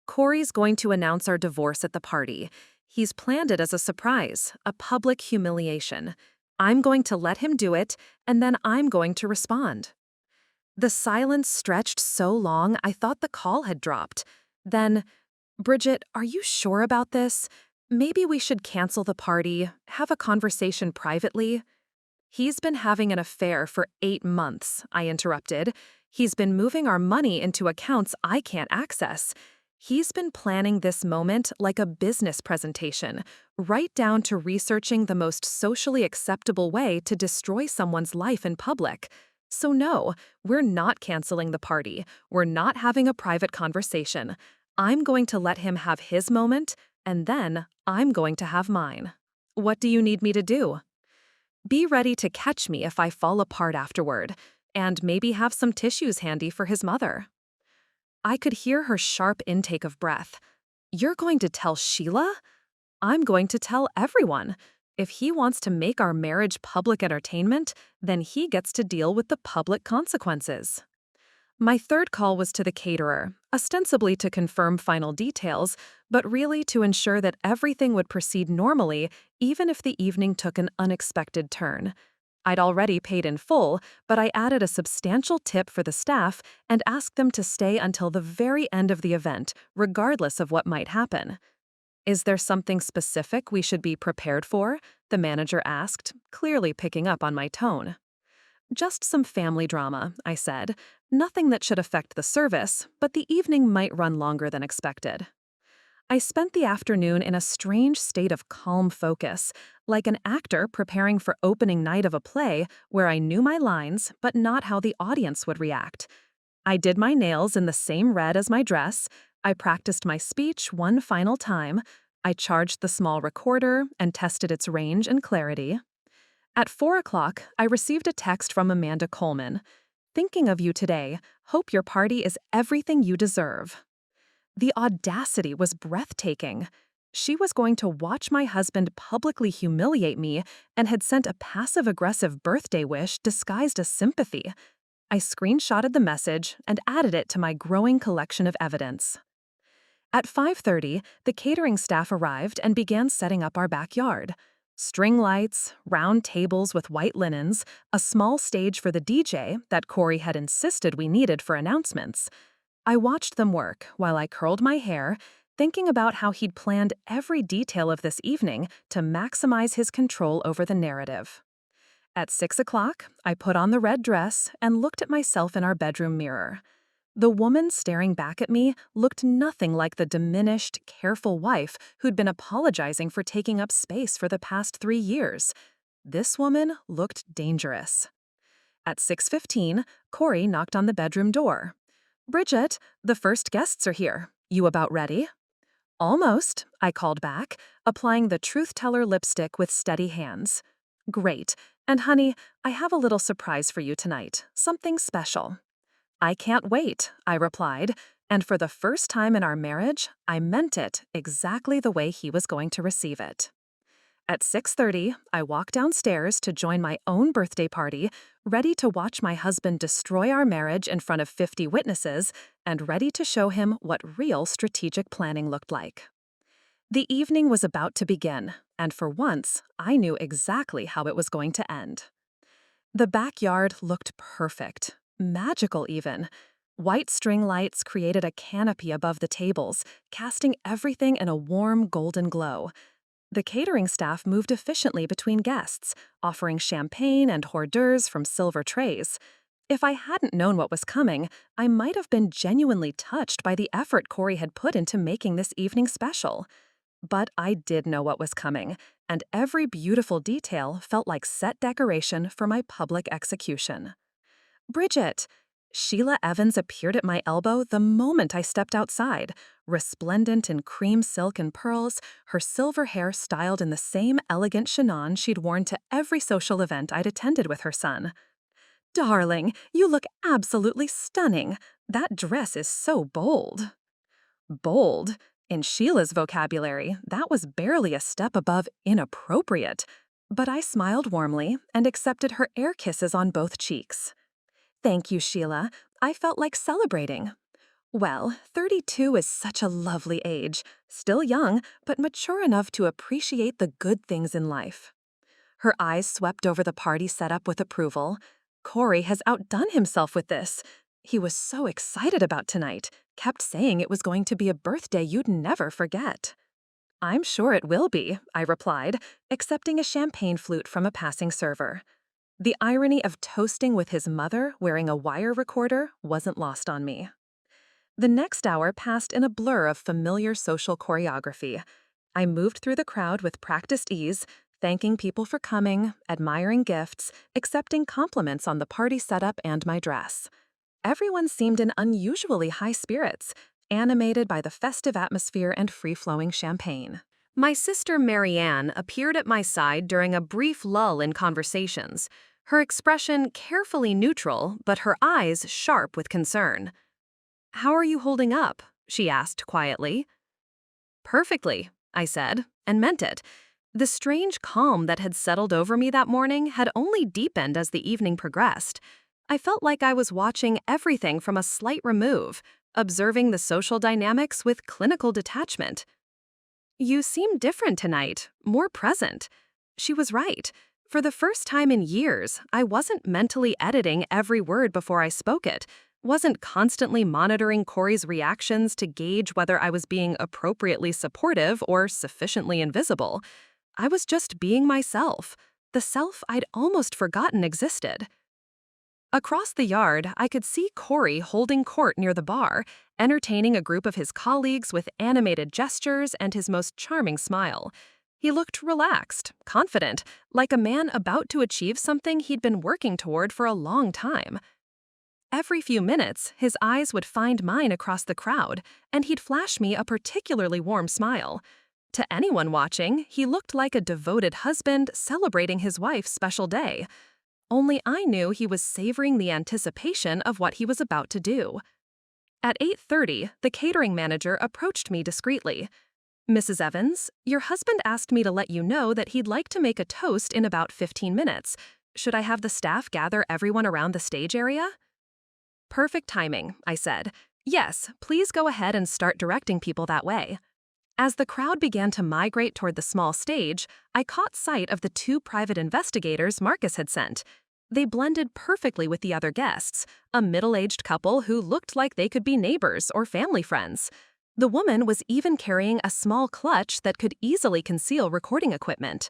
[SPEAKER 1] Cory's going to announce our divorce at the party. He's planned it as a surprise, a public humiliation. I'm going to let him do it, and then I'm going to respond. The silence stretched so long I thought the call had dropped. Then, Bridget, are you sure about this? Maybe we should cancel the party, have a conversation privately. He's been having an affair for 8 months, I interrupted. He's been moving our money into accounts I can't access. He's been planning this moment like a business presentation, right down to researching the most socially acceptable way to destroy someone's life in public. So no, we're not canceling the party. We're not having a private conversation. I'm going to let him have his moment, and then I'm going to have mine. What do you need me to do? Be ready to catch me if I fall apart afterward, and maybe have some tissues handy for his mother. I could hear her sharp intake of breath. You're going to tell Sheila? I'm going to tell everyone. If he wants to make our marriage public entertainment, then he gets to deal with the public consequences. My third call was to the caterer, ostensibly to confirm final details, but really to ensure that everything would proceed normally, even if the evening took an unexpected turn. I'd already paid in full, but I added a substantial tip for the staff and asked them to stay until the very end of the event, regardless of what might happen. Is there something specific we should be prepared for? The manager asked, clearly picking up on my tone. Just some family drama, I said. Nothing that should affect the service, but the evening might run longer than expected. I spent the afternoon in a strange state of calm focus, like an actor preparing for opening night of a play where I knew my lines but not how the audience would react. I did my nails in the same red as my dress, I practiced my speech one final time, I charged the small recorder and tested its range and clarity. At 4 o'clock, I received a text from Amanda Coleman. Thinking of you today, hope your party is everything you deserve. The audacity was breathtaking. She was going to watch my husband publicly humiliate me and had sent a passive-aggressive birthday wish disguised as sympathy. I screenshotted the message and added it to my growing collection of evidence. At 5:30, the catering staff arrived and began setting up our backyard. String lights, round tables with white linens, a small stage for the DJ that Cory had insisted we needed for announcements. I watched them work while I curled my hair, thinking about how he'd planned every detail of this evening to maximize his control over the narrative. At 6 o'clock, I put on the red dress and looked at myself in our bedroom mirror. The woman staring back at me looked nothing like the diminished, careful wife who'd been apologizing for taking up space for the past 3 years. This woman looked dangerous. At 6:15, Cory knocked on the bedroom door. Bridget, the first guests are here. You about ready? Almost, I called back, applying the truth-teller lipstick with steady hands. Great. And honey, I have a little surprise for you tonight. Something special. I can't wait, I replied, and for the first time in our marriage, I meant it exactly the way he was going to receive it. At 6:30, I walked downstairs to join my own birthday party, ready to watch my husband destroy our marriage in front of 50 witnesses and ready to show him what real strategic planning looked like. The evening was about to begin, and for once, I knew exactly how it was going to end. The backyard looked perfect, magical even. White string lights created a canopy above the tables, casting everything in a warm golden glow. The catering staff moved efficiently between guests, offering champagne and hors d'oeuvres from silver trays. If I hadn't known what was coming, I might have been genuinely touched by the effort Cory had put into making this evening special. But I did know what was coming, and every beautiful detail felt like set decoration for my public execution. Bridget! Sheila Evans appeared at my elbow the moment I stepped outside, resplendent in cream silk and pearls, her silver hair styled in the same elegant chignon she'd worn to every social event I'd attended with her son. Darling, you look absolutely stunning. That dress is so bold. Bold? In Sheila's vocabulary, that was barely a step above inappropriate. But I smiled warmly and accepted her air kisses on both cheeks. Thank you, Sheila. I felt like celebrating. Well, 32 is such a lovely age. Still young, but mature enough to appreciate the good things in life. Her eyes swept over the party setup with approval. Cory has outdone himself with this. He was so excited about tonight, kept saying it was going to be a birthday you'd never forget. I'm sure it will be, I replied, accepting a champagne flute from a passing server. The irony of toasting with his mother wearing a wire recorder wasn't lost on me. The next hour passed in a blur of familiar social choreography. I moved through the crowd with practiced ease, thanking people for coming, admiring gifts, accepting compliments on the party setup and my dress. Everyone seemed in unusually high spirits, animated by the festive atmosphere and free-flowing champagne. My sister Marianne appeared at my side during a brief lull in conversations, her expression carefully neutral, but her eyes sharp with concern. "How are you holding up?" she asked quietly. "Perfectly," I said, and meant it. The strange calm that had settled over me that morning had only deepened as the evening progressed. I felt like I was watching everything from a slight remove, observing the social dynamics with clinical detachment. "You seem different tonight, more present." She was right. For the first time in years, I wasn't mentally editing every word before I spoke it, wasn't constantly monitoring Cory's reactions to gauge whether I was being appropriately supportive or sufficiently invisible. I was just being myself, the self I'd almost forgotten existed. Across the yard, I could see Cory holding court near the bar, entertaining a group of his colleagues with animated gestures and his most charming smile. He looked relaxed, confident, like a man about to achieve something he'd been working toward for a long time. Every few minutes, his eyes would find mine across the crowd, and he'd flash me a particularly warm smile. To anyone watching, he looked like a devoted husband celebrating his wife's special day. Only I knew he was savoring the anticipation of what he was about to do. At 8:30, the catering manager approached me discreetly. "Mrs. Evans, your husband asked me to let you know that he'd like to make a toast in about 15 minutes. Should I have the staff gather everyone around the stage area?" "Perfect timing," I said. "Yes, please go ahead and start directing people that way." As the crowd began to migrate toward the small stage, I caught sight of the 2 private investigators Marcus had sent. They blended perfectly with the other guests, a middle-aged couple who looked like they could be neighbors or family friends. The woman was even carrying a small clutch that could easily conceal recording equipment.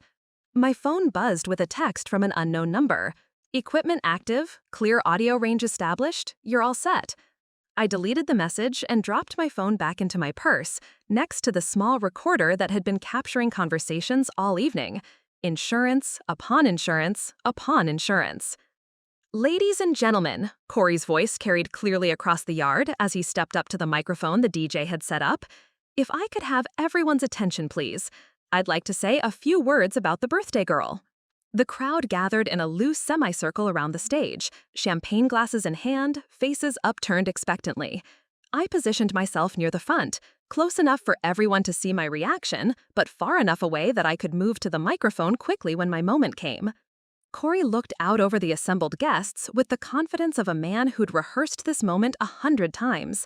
[SPEAKER 1] My phone buzzed with a text from an unknown number. "Equipment active, clear audio range established, you're all set." I deleted the message and dropped my phone back into my purse, next to the small recorder that had been capturing conversations all evening. Insurance, upon insurance, upon insurance. "Ladies and gentlemen," Cory's voice carried clearly across the yard as he stepped up to the microphone the DJ had set up. "If I could have everyone's attention, please. I'd like to say a few words about the birthday girl." The crowd gathered in a loose semicircle around the stage, champagne glasses in hand, faces upturned expectantly. I positioned myself near the front, close enough for everyone to see my reaction, but far enough away that I could move to the microphone quickly when my moment came. Cory looked out over the assembled guests with the confidence of a man who'd rehearsed this moment 100 times.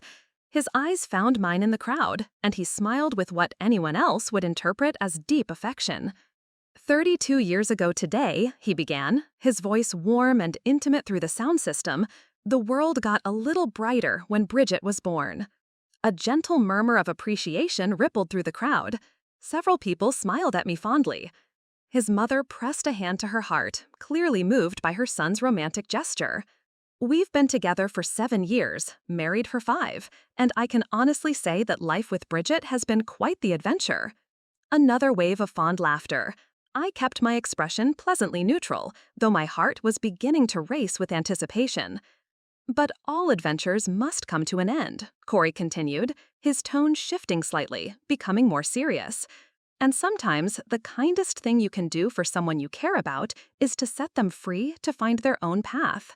[SPEAKER 1] His eyes found mine in the crowd, and he smiled with what anyone else would interpret as deep affection. 32 years ago today, he began, his voice warm and intimate through the sound system, the world got a little brighter when Bridget was born. A gentle murmur of appreciation rippled through the crowd. Several people smiled at me fondly. His mother pressed a hand to her heart, clearly moved by her son's romantic gesture. We've been together for 7 years, married for 5, and I can honestly say that life with Bridget has been quite the adventure. Another wave of fond laughter. I kept my expression pleasantly neutral, though my heart was beginning to race with anticipation. But all adventures must come to an end, Cory continued, his tone shifting slightly, becoming more serious. And sometimes the kindest thing you can do for someone you care about is to set them free to find their own path.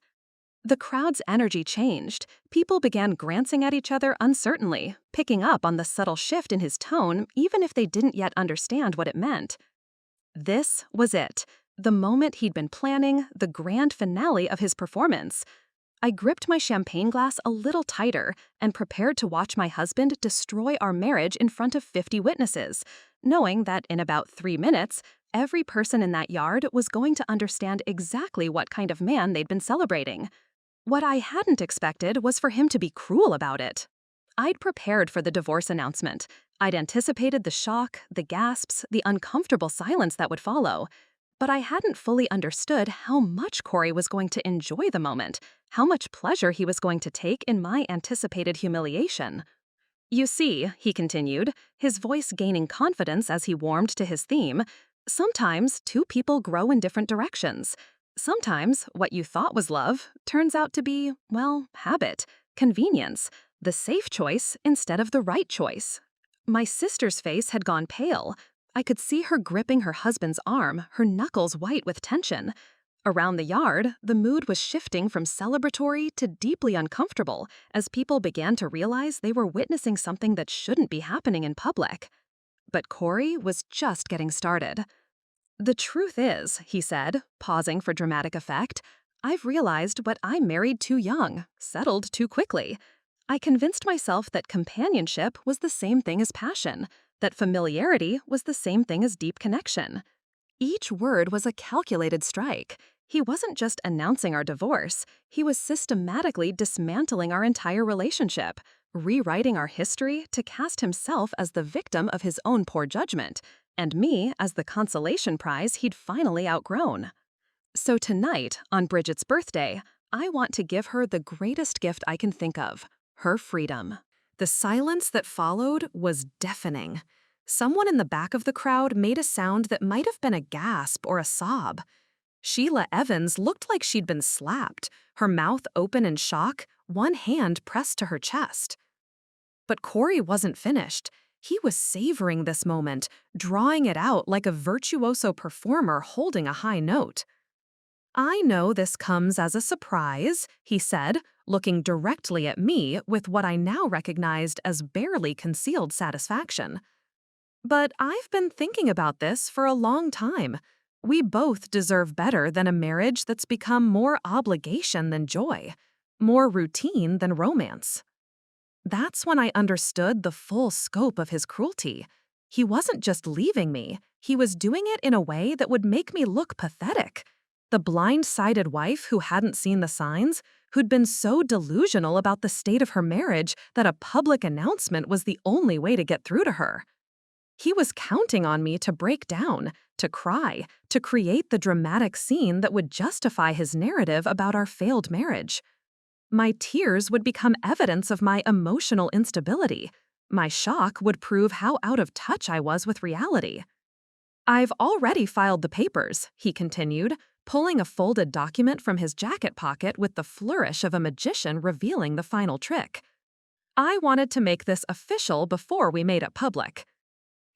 [SPEAKER 1] The crowd's energy changed. People began glancing at each other uncertainly, picking up on the subtle shift in his tone even if they didn't yet understand what it meant. This was it, the moment he'd been planning, the grand finale of his performance. I gripped my champagne glass a little tighter and prepared to watch my husband destroy our marriage in front of 50 witnesses, knowing that in about 3 minutes, every person in that yard was going to understand exactly what kind of man they'd been celebrating. What I hadn't expected was for him to be cruel about it. I'd prepared for the divorce announcement. I'd anticipated the shock, the gasps, the uncomfortable silence that would follow. But I hadn't fully understood how much Cory was going to enjoy the moment, how much pleasure he was going to take in my anticipated humiliation. You see, he continued, his voice gaining confidence as he warmed to his theme, sometimes 2 people grow in different directions. Sometimes what you thought was love turns out to be, well, habit, convenience, the safe choice instead of the right choice. My sister's face had gone pale. I could see her gripping her husband's arm, her knuckles white with tension. Around the yard, the mood was shifting from celebratory to deeply uncomfortable as people began to realize they were witnessing something that shouldn't be happening in public. But Cory was just getting started. "The truth is," he said, pausing for dramatic effect, "I've realized what I married too young, settled too quickly. I convinced myself that companionship was the same thing as passion, that familiarity was the same thing as deep connection." Each word was a calculated strike. He wasn't just announcing our divorce, he was systematically dismantling our entire relationship, rewriting our history to cast himself as the victim of his own poor judgment, and me as the consolation prize he'd finally outgrown. So tonight, on Bridget's birthday, I want to give her the greatest gift I can think of, her freedom. The silence that followed was deafening. Someone in the back of the crowd made a sound that might have been a gasp or a sob. Sheila Evans looked like she'd been slapped, her mouth open in shock, one hand pressed to her chest. But Cory wasn't finished. He was savoring this moment, drawing it out like a virtuoso performer holding a high note. "I know this comes as a surprise," he said, looking directly at me with what I now recognized as barely concealed satisfaction. "But I've been thinking about this for a long time. We both deserve better than a marriage that's become more obligation than joy, more routine than romance." That's when I understood the full scope of his cruelty. He wasn't just leaving me, he was doing it in a way that would make me look pathetic. The blind-sided wife who hadn't seen the signs, who'd been so delusional about the state of her marriage that a public announcement was the only way to get through to her. He was counting on me to break down, to cry, to create the dramatic scene that would justify his narrative about our failed marriage. My tears would become evidence of my emotional instability. My shock would prove how out of touch I was with reality. "I've already filed the papers," he continued, pulling a folded document from his jacket pocket with the flourish of a magician revealing the final trick. "I wanted to make this official before we made it public."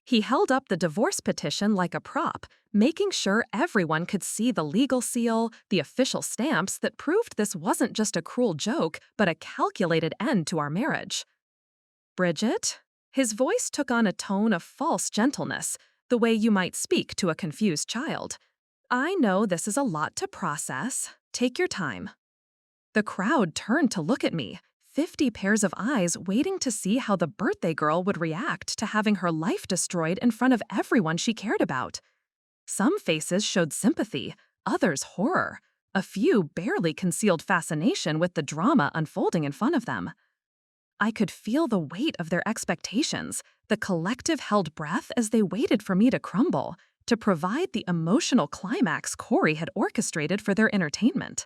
[SPEAKER 1] He held up the divorce petition like a prop, making sure everyone could see the legal seal, the official stamps that proved this wasn't just a cruel joke, but a calculated end to our marriage. "Bridget?" His voice took on a tone of false gentleness, the way you might speak to a confused child. "I know this is a lot to process. Take your time." The crowd turned to look at me, 50 pairs of eyes waiting to see how the birthday girl would react to having her life destroyed in front of everyone she cared about. Some faces showed sympathy, others horror. A few barely concealed fascination with the drama unfolding in front of them. I could feel the weight of their expectations, the collective held breath as they waited for me to crumble, to provide the emotional climax Cory had orchestrated for their entertainment.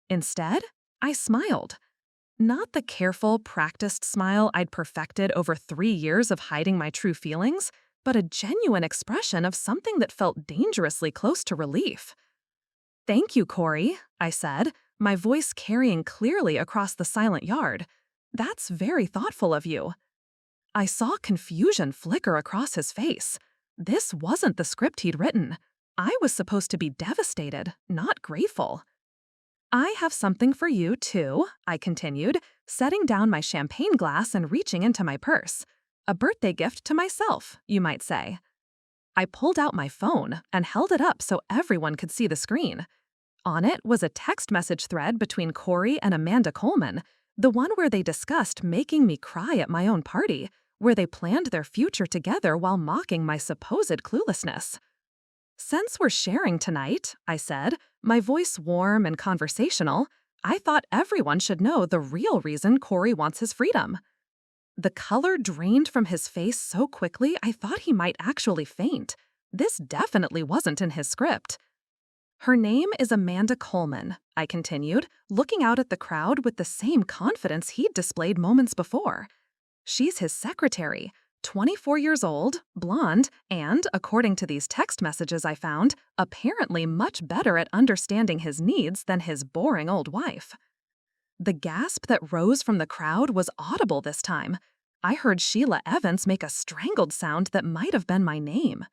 [SPEAKER 1] Instead, I smiled. Not the careful, practiced smile I'd perfected over 3 years of hiding my true feelings, but a genuine expression of something that felt dangerously close to relief. "Thank you, Cory," I said, my voice carrying clearly across the silent yard. "That's very thoughtful of you." I saw confusion flicker across his face. This wasn't the script he'd written. I was supposed to be devastated, not grateful. "I have something for you, too," I continued, setting down my champagne glass and reaching into my purse. A birthday gift to myself, you might say. I pulled out my phone and held it up so everyone could see the screen. On it was a text message thread between Cory and Amanda Coleman, the one where they discussed making me cry at my own party, where they planned their future together while mocking my supposed cluelessness. "Since we're sharing tonight," I said, my voice warm and conversational, "I thought everyone should know the real reason Cory wants his freedom." The color drained from his face so quickly I thought he might actually faint. This definitely wasn't in his script. "Her name is Amanda Coleman," I continued, looking out at the crowd with the same confidence he'd displayed moments before. "She's his secretary, 24 years old, blonde, and, according to these text messages I found, apparently much better at understanding his needs than his boring old wife." The gasp that rose from the crowd was audible this time. I heard Sheila Evans make a strangled sound that might have been my name.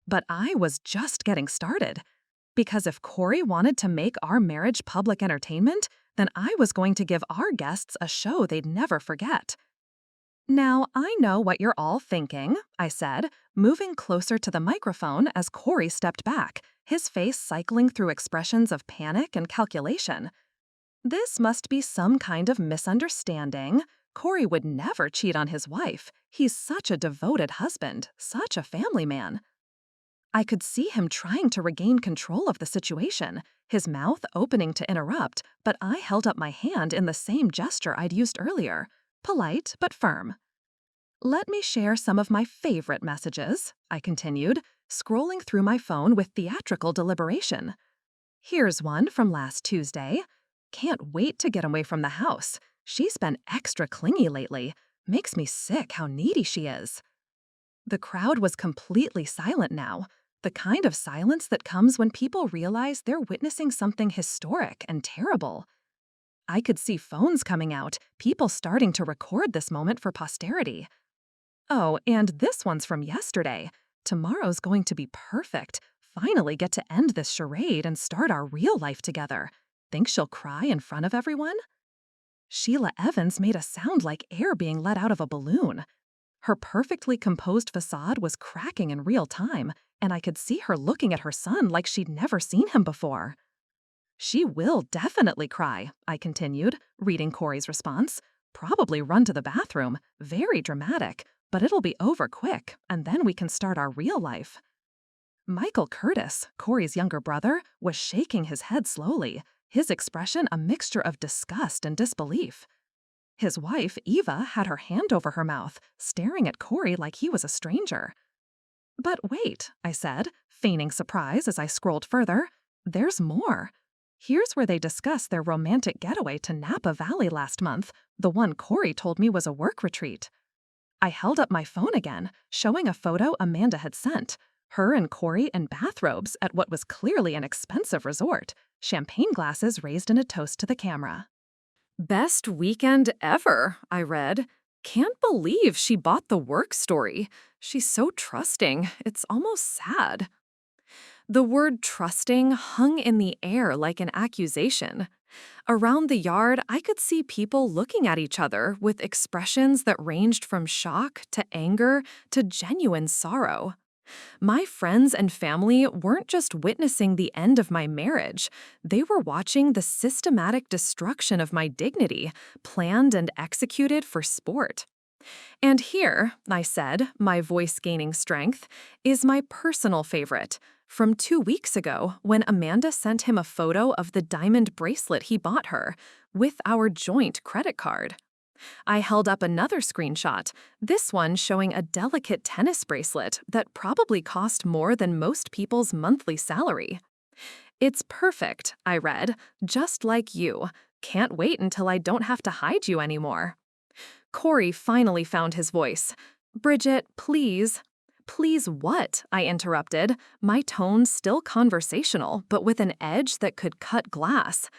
[SPEAKER 1] But I was just getting started. Because if Cory wanted to make our marriage public entertainment, then I was going to give our guests a show they'd never forget. "Now, I know what you're all thinking," I said, moving closer to the microphone as Cory stepped back, his face cycling through expressions of panic and calculation. "This must be some kind of misunderstanding. Cory would never cheat on his wife. He's such a devoted husband, such a family man." I could see him trying to regain control of the situation, his mouth opening to interrupt, but I held up my hand in the same gesture I'd used earlier, polite but firm. "Let me share some of my favorite messages," I continued, scrolling through my phone with theatrical deliberation. "Here's one from last Tuesday. Can't wait to get away from the house. She's been extra clingy lately. Makes me sick how needy she is." The crowd was completely silent now, the kind of silence that comes when people realize they're witnessing something historic and terrible. I could see phones coming out, people starting to record this moment for posterity. "Oh, and this one's from yesterday. Tomorrow's going to be perfect. Finally get to end this charade and start our real life together. Think she'll cry in front of everyone?" Sheila Evans made a sound like air being let out of a balloon. Her perfectly composed facade was cracking in real time, and I could see her looking at her son like she'd never seen him before. "She will definitely cry," I continued, reading Cory's response. "Probably run to the bathroom. Very dramatic, but it'll be over quick, and then we can start our real life." Michael Curtis, Cory's younger brother, was shaking his head slowly, his expression a mixture of disgust and disbelief. His wife, Eva, had her hand over her mouth, staring at Cory like he was a stranger. "But wait," I said, feigning surprise as I scrolled further. "There's more. Here's where they discuss their romantic getaway to Napa Valley last month, the one Cory told me was a work retreat." I held up my phone again, showing a photo Amanda had sent. Her and Cory in bathrobes at what was clearly an expensive resort, champagne glasses raised in a toast to the camera. "Best weekend ever," I read. "Can't believe she bought the work story. She's so trusting, it's almost sad." The word trusting hung in the air like an accusation. Around the yard, I could see people looking at each other with expressions that ranged from shock to anger to genuine sorrow. My friends and family weren't just witnessing the end of my marriage, they were watching the systematic destruction of my dignity, planned and executed for sport. "And here," I said, my voice gaining strength, "is my personal favorite, from 2 weeks ago when Amanda sent him a photo of the diamond bracelet he bought her, with our joint credit card." I held up another screenshot, this one showing a delicate tennis bracelet that probably cost more than most people's monthly salary. "It's perfect," I read, "just like you. Can't wait until I don't have to hide you anymore. Cory finally found his voice. Bridget, please. Please what? I interrupted, my tone still conversational, but with an edge that could cut glass.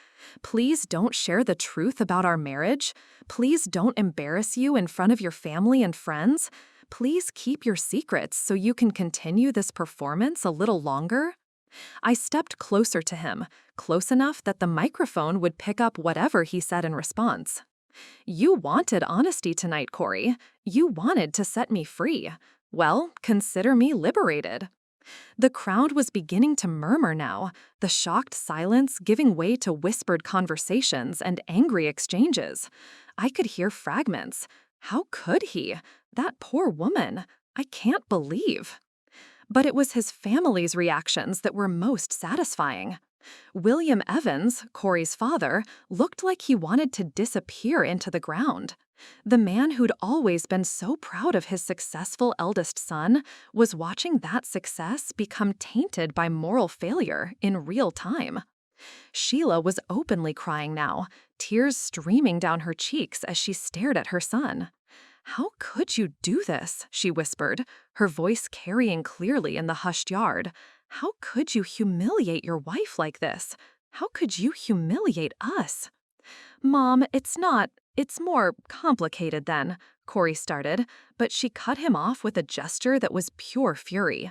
[SPEAKER 1] Please don't share the truth about our marriage. Please don't embarrass you in front of your family and friends. Please keep your secrets so you can continue this performance a little longer. I stepped closer to him, close enough that the microphone would pick up whatever he said in response. You wanted honesty tonight, Cory. You wanted to set me free. Well, consider me liberated. The crowd was beginning to murmur now, the shocked silence giving way to whispered conversations and angry exchanges. I could hear fragments. How could he? That poor woman. I can't believe. But it was his family's reactions that were most satisfying. William Evans, Cory's father, looked like he wanted to disappear into the ground. The man who'd always been so proud of his successful eldest son was watching that success become tainted by moral failure in real time. Sheila was openly crying now, tears streaming down her cheeks as she stared at her son. How could you do this? She whispered, her voice carrying clearly in the hushed yard. How could you humiliate your wife like this? How could you humiliate us? Mom, it's more complicated than, Cory started, but she cut him off with a gesture that was pure fury.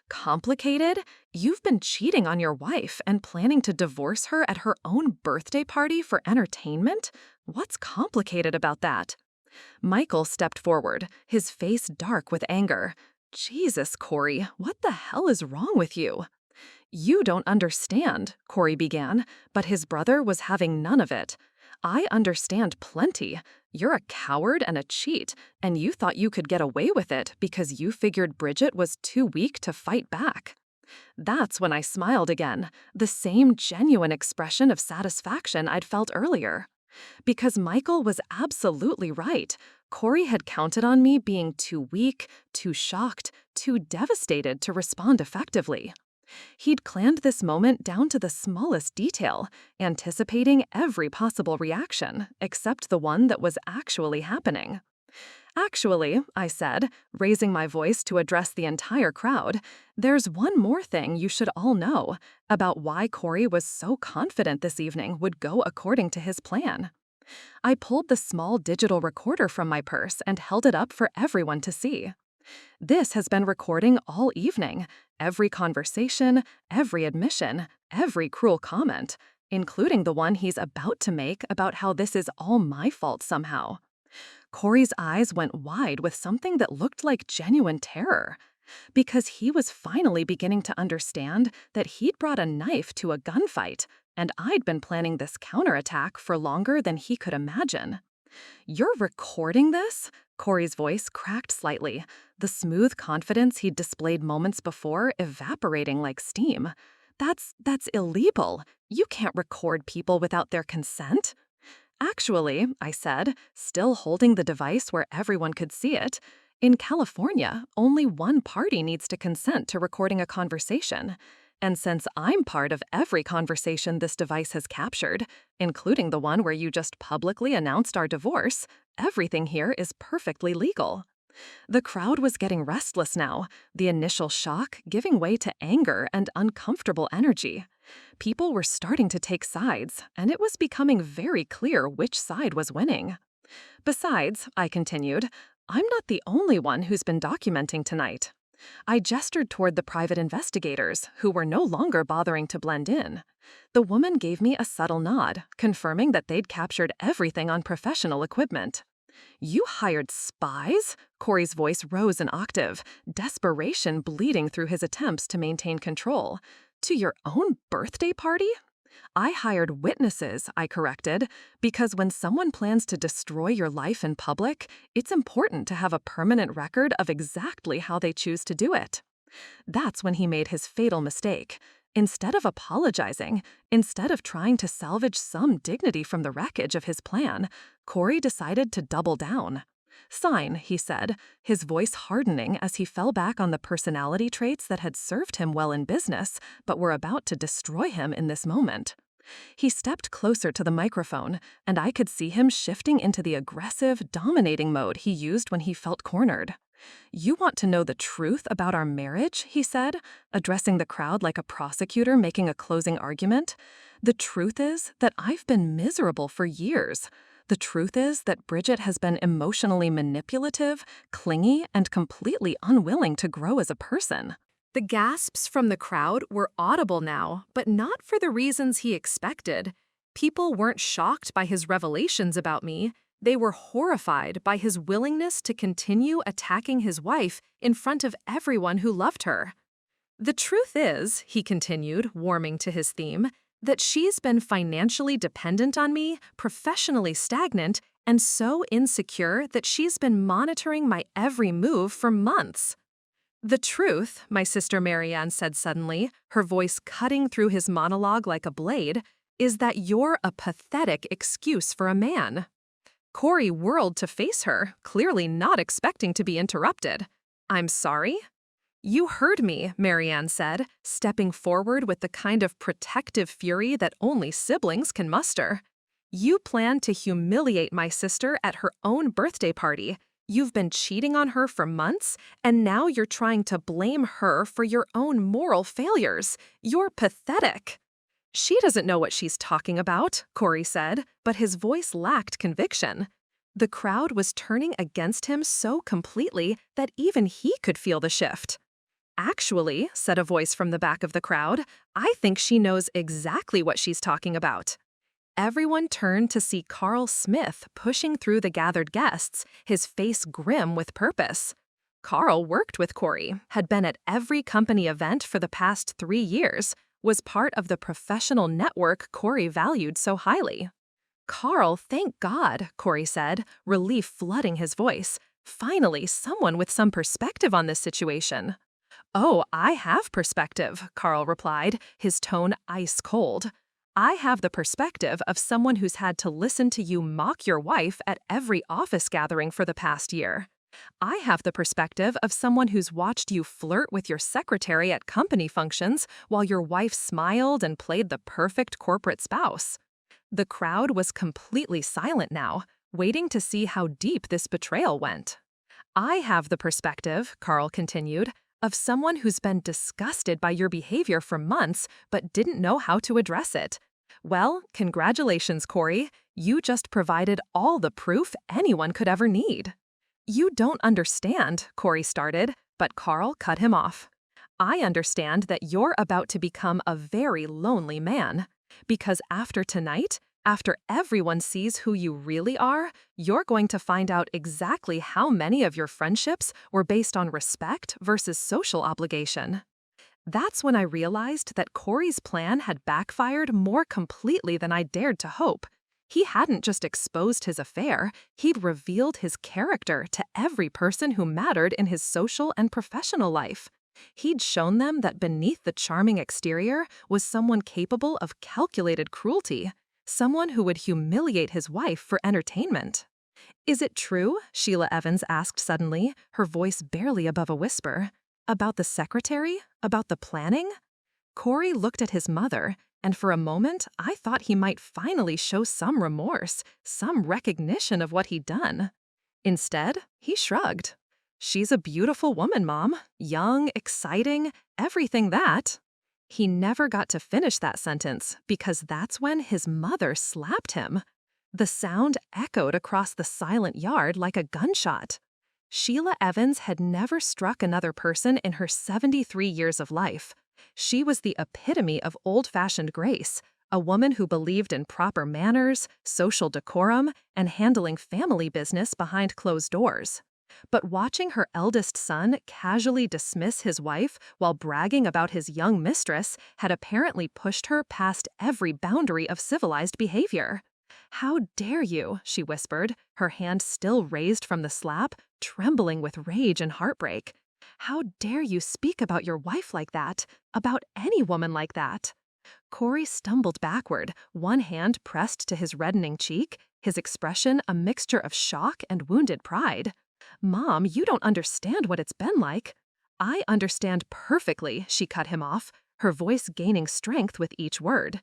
[SPEAKER 1] Complicated? You've been cheating on your wife and planning to divorce her at her own birthday party for entertainment? What's complicated about that? Michael stepped forward, his face dark with anger. Jesus, Cory, what the hell is wrong with you? You don't understand, Cory began, but his brother was having none of it. I understand plenty. You're a coward and a cheat, and you thought you could get away with it because you figured Bridget was too weak to fight back. That's when I smiled again, the same genuine expression of satisfaction I'd felt earlier. Because Michael was absolutely right. Cory had counted on me being too weak, too shocked, too devastated to respond effectively. He'd planned this moment down to the smallest detail, anticipating every possible reaction, except the one that was actually happening. Actually, I said, raising my voice to address the entire crowd, there's one more thing you should all know about why Cory was so confident this evening would go according to his plan. I pulled the small digital recorder from my purse and held it up for everyone to see. This has been recording all evening, every conversation, every admission, every cruel comment, including the one he's about to make about how this is all my fault somehow. Cory's eyes went wide with something that looked like genuine terror, because he was finally beginning to understand that he'd brought a knife to a gunfight, and I'd been planning this counterattack for longer than he could imagine. You're recording this? Cory's voice cracked slightly, the smooth confidence he'd displayed moments before evaporating like steam. That's illegal. You can't record people without their consent. Actually, I said, still holding the device where everyone could see it, in California, only one party needs to consent to recording a conversation. And since I'm part of every conversation this device has captured, including the one where you just publicly announced our divorce, everything here is perfectly legal. The crowd was getting restless now, the initial shock giving way to anger and uncomfortable energy. People were starting to take sides, and it was becoming very clear which side was winning. Besides, I continued, I'm not the only one who's been documenting tonight. I gestured toward the private investigators, who were no longer bothering to blend in. The woman gave me a subtle nod, confirming that they'd captured everything on professional equipment. You hired spies? Cory's voice rose an octave, desperation bleeding through his attempts to maintain control. To your own birthday party? I hired witnesses, I corrected, because when someone plans to destroy your life in public, it's important to have a permanent record of exactly how they choose to do it. That's when he made his fatal mistake. Instead of apologizing, instead of trying to salvage some dignity from the wreckage of his plan, Cory decided to double down. Sign, he said, his voice hardening as he fell back on the personality traits that had served him well in business, but were about to destroy him in this moment. He stepped closer to the microphone, and I could see him shifting into the aggressive, dominating mode he used when he felt cornered. "You want to know the truth about our marriage?" he said, addressing the crowd like a prosecutor making a closing argument. "The truth is that I've been miserable for years. The truth is that Bridget has been emotionally manipulative, clingy, and completely unwilling to grow as a person." The gasps from the crowd were audible now, but not for the reasons he expected. People weren't shocked by his revelations about me. They were horrified by his willingness to continue attacking his wife in front of everyone who loved her. "The truth is," he continued, warming to his theme, "that she's been financially dependent on me, professionally stagnant, and so insecure that she's been monitoring my every move for months." "The truth," my sister Marianne said suddenly, her voice cutting through his monologue like a blade, "is that you're a pathetic excuse for a man." Cory whirled to face her, clearly not expecting to be interrupted. "I'm sorry?" "You heard me," Marianne said, stepping forward with the kind of protective fury that only siblings can muster. "You plan to humiliate my sister at her own birthday party. You've been cheating on her for months, and now you're trying to blame her for your own moral failures. You're pathetic." "She doesn't know what she's talking about," Cory said, but his voice lacked conviction. The crowd was turning against him so completely that even he could feel the shift. "Actually," said a voice from the back of the crowd, "I think she knows exactly what she's talking about." Everyone turned to see Carl Smith pushing through the gathered guests, his face grim with purpose. Carl worked with Cory, had been at every company event for the past 3 years, was part of the professional network Cory valued so highly. "Carl, thank God," Cory said, relief flooding his voice. "Finally, someone with some perspective on this situation." "Oh, I have perspective," Carl replied, his tone ice cold. "I have the perspective of someone who's had to listen to you mock your wife at every office gathering for the past year. I have the perspective of someone who's watched you flirt with your secretary at company functions while your wife smiled and played the perfect corporate spouse." The crowd was completely silent now, waiting to see how deep this betrayal went. "I have the perspective," Carl continued, "of someone who's been disgusted by your behavior for months but didn't know how to address it. Well, congratulations, Cory. You just provided all the proof anyone could ever need." "You don't understand," Cory started, but Carl cut him off. "I understand that you're about to become a very lonely man. Because after tonight, after everyone sees who you really are, you're going to find out exactly how many of your friendships were based on respect versus social obligation." That's when I realized that Cory's plan had backfired more completely than I dared to hope. He hadn't just exposed his affair, he'd revealed his character to every person who mattered in his social and professional life. He'd shown them that beneath the charming exterior was someone capable of calculated cruelty, someone who would humiliate his wife for entertainment. "Is it true?" Sheila Evans asked suddenly, her voice barely above a whisper. "About the secretary? About the planning?" Cory looked at his mother, and for a moment I thought he might finally show some remorse, some recognition of what he'd done. Instead, he shrugged. "She's a beautiful woman, Mom. Young, exciting, everything that." He never got to finish that sentence because that's when his mother slapped him. The sound echoed across the silent yard like a gunshot. Sheila Evans had never struck another person in her 73 years of life. She was the epitome of old-fashioned grace, a woman who believed in proper manners, social decorum, and handling family business behind closed doors. But watching her eldest son casually dismiss his wife while bragging about his young mistress had apparently pushed her past every boundary of civilized behavior. "How dare you?" she whispered, her hand still raised from the slap, trembling with rage and heartbreak. "How dare you speak about your wife like that, about any woman like that?" Cory stumbled backward, one hand pressed to his reddening cheek, his expression a mixture of shock and wounded pride. "Mom, you don't understand what it's been like." "I understand perfectly," she cut him off, her voice gaining strength with each word.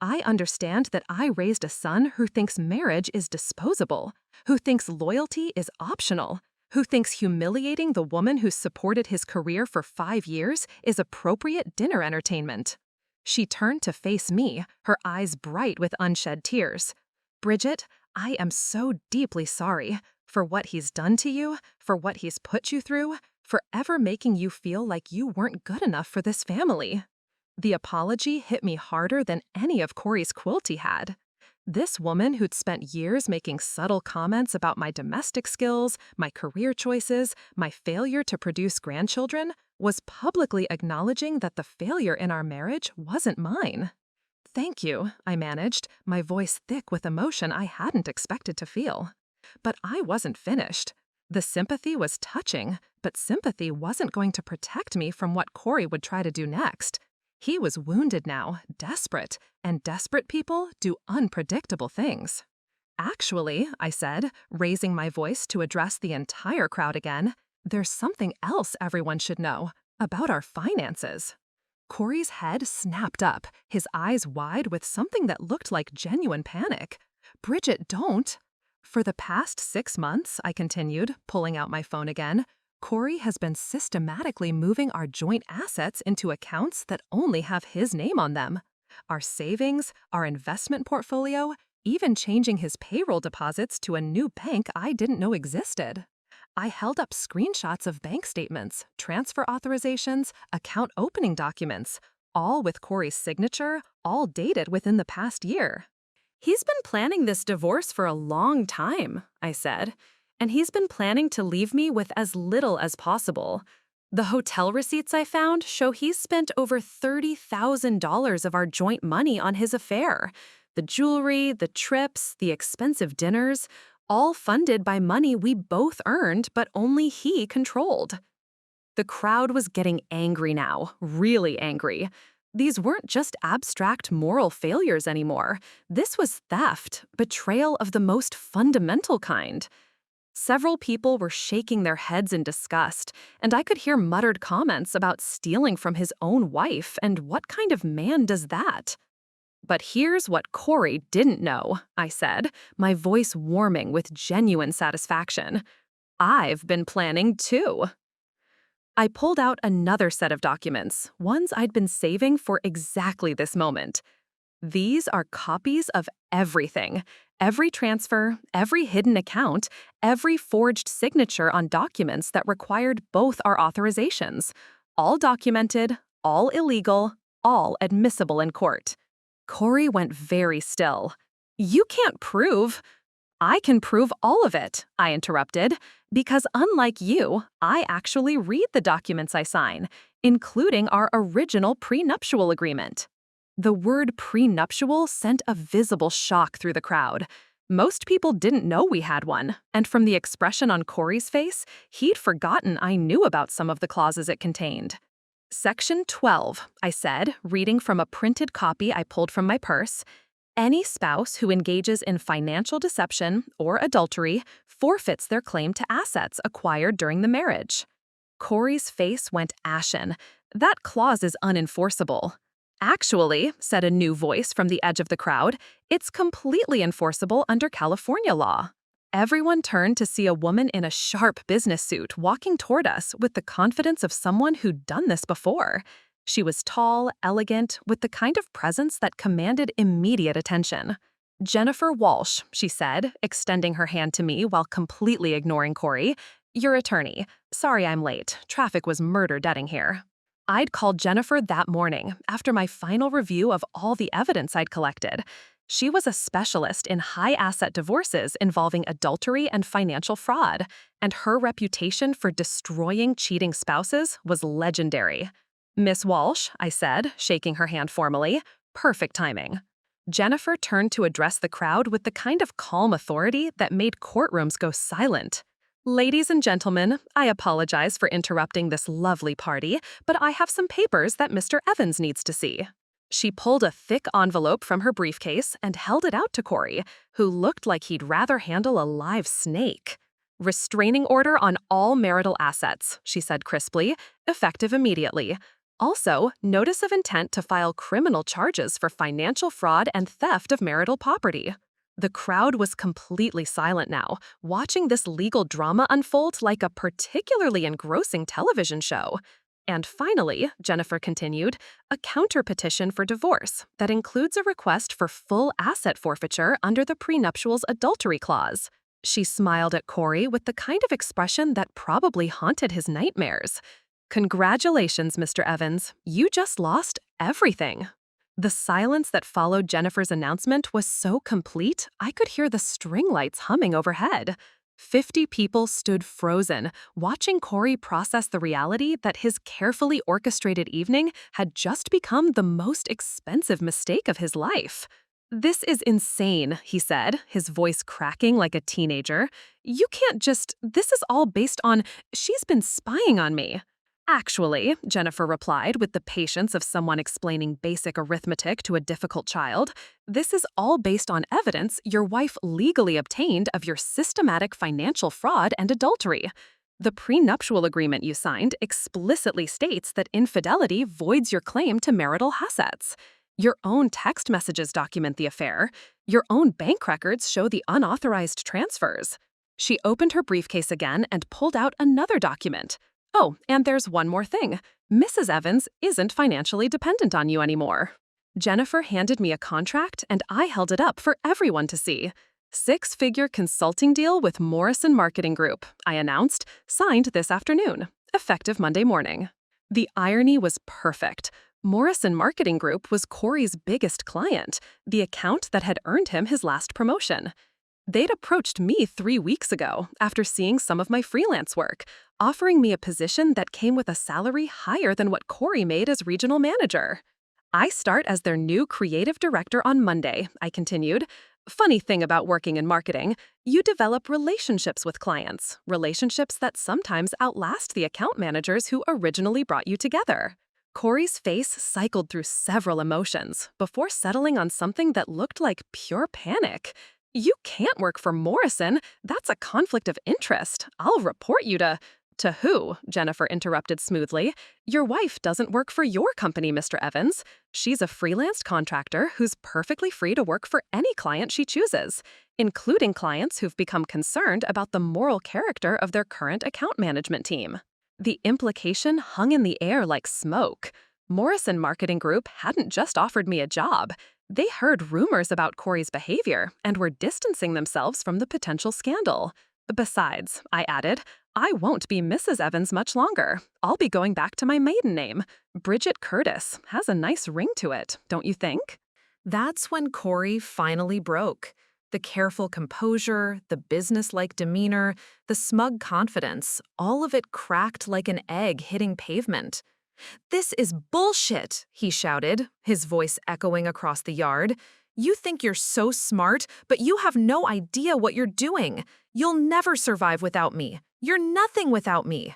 [SPEAKER 1] I understand that I raised a son who thinks marriage is disposable, who thinks loyalty is optional, who thinks humiliating the woman who supported his career for 5 years is appropriate dinner entertainment. She turned to face me, her eyes bright with unshed tears. Bridget, I am so deeply sorry for what he's done to you, for what he's put you through, for ever making you feel like you weren't good enough for this family. The apology hit me harder than any of Cory's cruelty had. This woman who'd spent years making subtle comments about my domestic skills, my career choices, my failure to produce grandchildren, was publicly acknowledging that the failure in our marriage wasn't mine. Thank you, I managed, my voice thick with emotion I hadn't expected to feel. But I wasn't finished. The sympathy was touching, but sympathy wasn't going to protect me from what Cory would try to do next. He was wounded now, desperate, and desperate people do unpredictable things. Actually, I said, raising my voice to address the entire crowd again, there's something else everyone should know about our finances. Cory's head snapped up, his eyes wide with something that looked like genuine panic. Bridget, don't. For the past 6 months, I continued, pulling out my phone again, Cory has been systematically moving our joint assets into accounts that only have his name on them. Our savings, our investment portfolio, even changing his payroll deposits to a new bank I didn't know existed. I held up screenshots of bank statements, transfer authorizations, account opening documents, all with Cory's signature, all dated within the past year.
[SPEAKER 2] He's been planning this divorce for a long time, I said, and he's been planning to leave me with as little as possible. The hotel receipts I found show he's spent over $30,000 of our joint money on his affair. The jewelry, the trips, the expensive dinners, all funded by money we both earned but only he controlled. The crowd was getting angry now, really angry. These weren't just abstract moral failures anymore. This was theft, betrayal of the most fundamental kind. Several people were shaking their heads in disgust, and I could hear muttered comments about stealing from his own wife and what kind of man does that? But here's what Cory didn't know, I said, my voice warming with genuine satisfaction. I've been planning too. I pulled out another set of documents, ones I'd been saving for exactly this moment. These are copies of everything. Every transfer, every hidden account, every forged signature on documents that required both our authorizations. All documented, all illegal, all admissible in court. Cory went very still. You can't prove. I can prove all of it, I interrupted, because unlike you, I actually read the documents I sign, including our original prenuptial agreement. The word prenuptial sent a visible shock through the crowd. Most people didn't know we had one, and from the expression on Cory's face, he'd forgotten I knew about some of the clauses it contained. Section 12, I said, reading from a printed copy I pulled from my purse. Any spouse who engages in financial deception or adultery forfeits their claim to assets acquired during the marriage. Cory's face went ashen. That clause is unenforceable. Actually, said a new voice from the edge of the crowd, it's completely enforceable under California law. Everyone turned to see a woman in a sharp business suit walking toward us with the confidence of someone who'd done this before. She was tall, elegant, with the kind of presence that commanded immediate attention. Jennifer Walsh, she said, extending her hand to me while completely ignoring Cory. Your attorney. Sorry I'm late. Traffic was murder-deading here. I'd called Jennifer that morning after my final review of all the evidence I'd collected. She was a specialist in high-asset divorces involving adultery and financial fraud, and her reputation for destroying cheating spouses was legendary. Miss Walsh, I said, shaking her hand formally, perfect timing. Jennifer turned to address the crowd with the kind of calm authority that made courtrooms go silent. Ladies and gentlemen, I apologize for interrupting this lovely party, but I have some papers that Mr. Evans needs to see. She pulled a thick envelope from her briefcase and held it out to Cory, who looked like he'd rather handle a live snake. Restraining order on all marital assets, she said crisply, effective immediately.
[SPEAKER 1] Also, notice of intent to file criminal charges for financial fraud and theft of marital property. The crowd was completely silent now, watching this legal drama unfold like a particularly engrossing television show. And finally, Jennifer continued, a counter-petition for divorce that includes a request for full asset forfeiture under the prenuptials adultery clause. She smiled at Cory with the kind of expression that probably haunted his nightmares. Congratulations, Mr. Evans. You just lost everything. The silence that followed Jennifer's announcement was so complete, I could hear the string lights humming overhead. 50 people stood frozen, watching Cory process the reality that his carefully orchestrated evening had just become the most expensive mistake of his life. This is insane, he said, his voice cracking like a teenager. You can't just, this is all based on, she's been spying on me. Actually, Jennifer replied with the patience of someone explaining basic arithmetic to a difficult child, this is all based on evidence your wife legally obtained of your systematic financial fraud and adultery. The prenuptial agreement you signed explicitly states that infidelity voids your claim to marital assets. Your own text messages document the affair. Your own bank records show the unauthorized transfers. She opened her briefcase again and pulled out another document. Oh, and there's one more thing. Mrs. Evans isn't financially dependent on you anymore. Jennifer handed me a contract and I held it up for everyone to see. 6-figure consulting deal with Morrison Marketing Group, I announced, signed this afternoon, effective Monday morning. The irony was perfect. Morrison Marketing Group was Cory's biggest client, the account that had earned him his last promotion. They'd approached me 3 weeks ago after seeing some of my freelance work, offering me a position that came with a salary higher than what Cory made as regional manager. I start as their new creative director on Monday, I continued. Funny thing about working in marketing, you develop relationships with clients, relationships that sometimes outlast the account managers who originally brought you together. Cory's face cycled through several emotions before settling on something that looked like pure panic. You can't work for Morrison. That's a conflict of interest. I'll report you to... To who? Jennifer interrupted smoothly. Your wife doesn't work for your company, Mr. Evans. She's a freelance contractor who's perfectly free to work for any client she chooses, including clients who've become concerned about the moral character of their current account management team. The implication hung in the air like smoke. Morrison Marketing Group hadn't just offered me a job. They heard rumors about Cory's behavior and were distancing themselves from the potential scandal. Besides, I added, I won't be Mrs. Evans much longer. I'll be going back to my maiden name. Bridget Curtis has a nice ring to it, don't you think? That's when Cory finally broke. The careful composure, the business-like demeanor, the smug confidence, all of it cracked like an egg hitting pavement. This is bullshit, he shouted, his voice echoing across the yard. You think you're so smart, but you have no idea what you're doing. You'll never survive without me. You're nothing without me.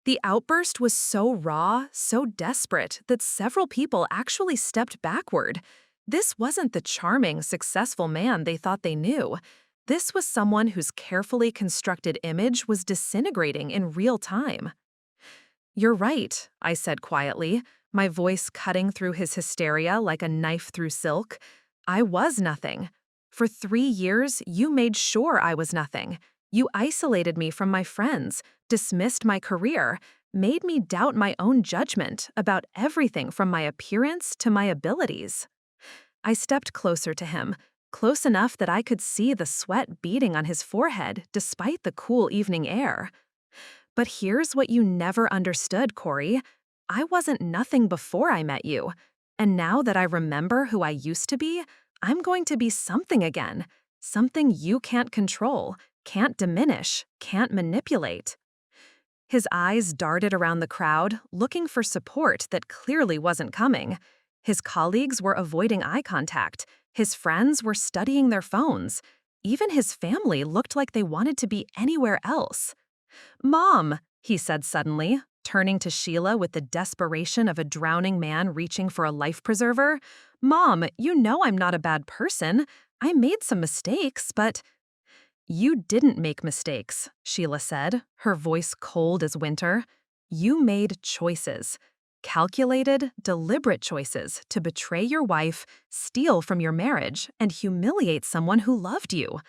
[SPEAKER 1] The outburst was so raw, so desperate, that several people actually stepped backward. This wasn't the charming, successful man they thought they knew. This was someone whose carefully constructed image was disintegrating in real time. You're right, I said quietly, my voice cutting through his hysteria like a knife through silk. I was nothing. For 3 years, you made sure I was nothing. You isolated me from my friends, dismissed my career, made me doubt my own judgment about everything from my appearance to my abilities. I stepped closer to him, close enough that I could see the sweat beading on his forehead despite the cool evening air. But here's what you never understood, Cory. I wasn't nothing before I met you. And now that I remember who I used to be, I'm going to be something again. Something you can't control, can't diminish, can't manipulate. His eyes darted around the crowd, looking for support that clearly wasn't coming. His colleagues were avoiding eye contact. His friends were studying their phones. Even his family looked like they wanted to be anywhere else. Mom, he said suddenly, turning to Sheila with the desperation of a drowning man reaching for a life preserver. Mom, you know I'm not a bad person. I made some mistakes, but... You didn't make mistakes, Sheila said, her voice cold as winter. You made choices. Calculated, deliberate choices to betray your wife, steal from your marriage, and humiliate someone who loved you.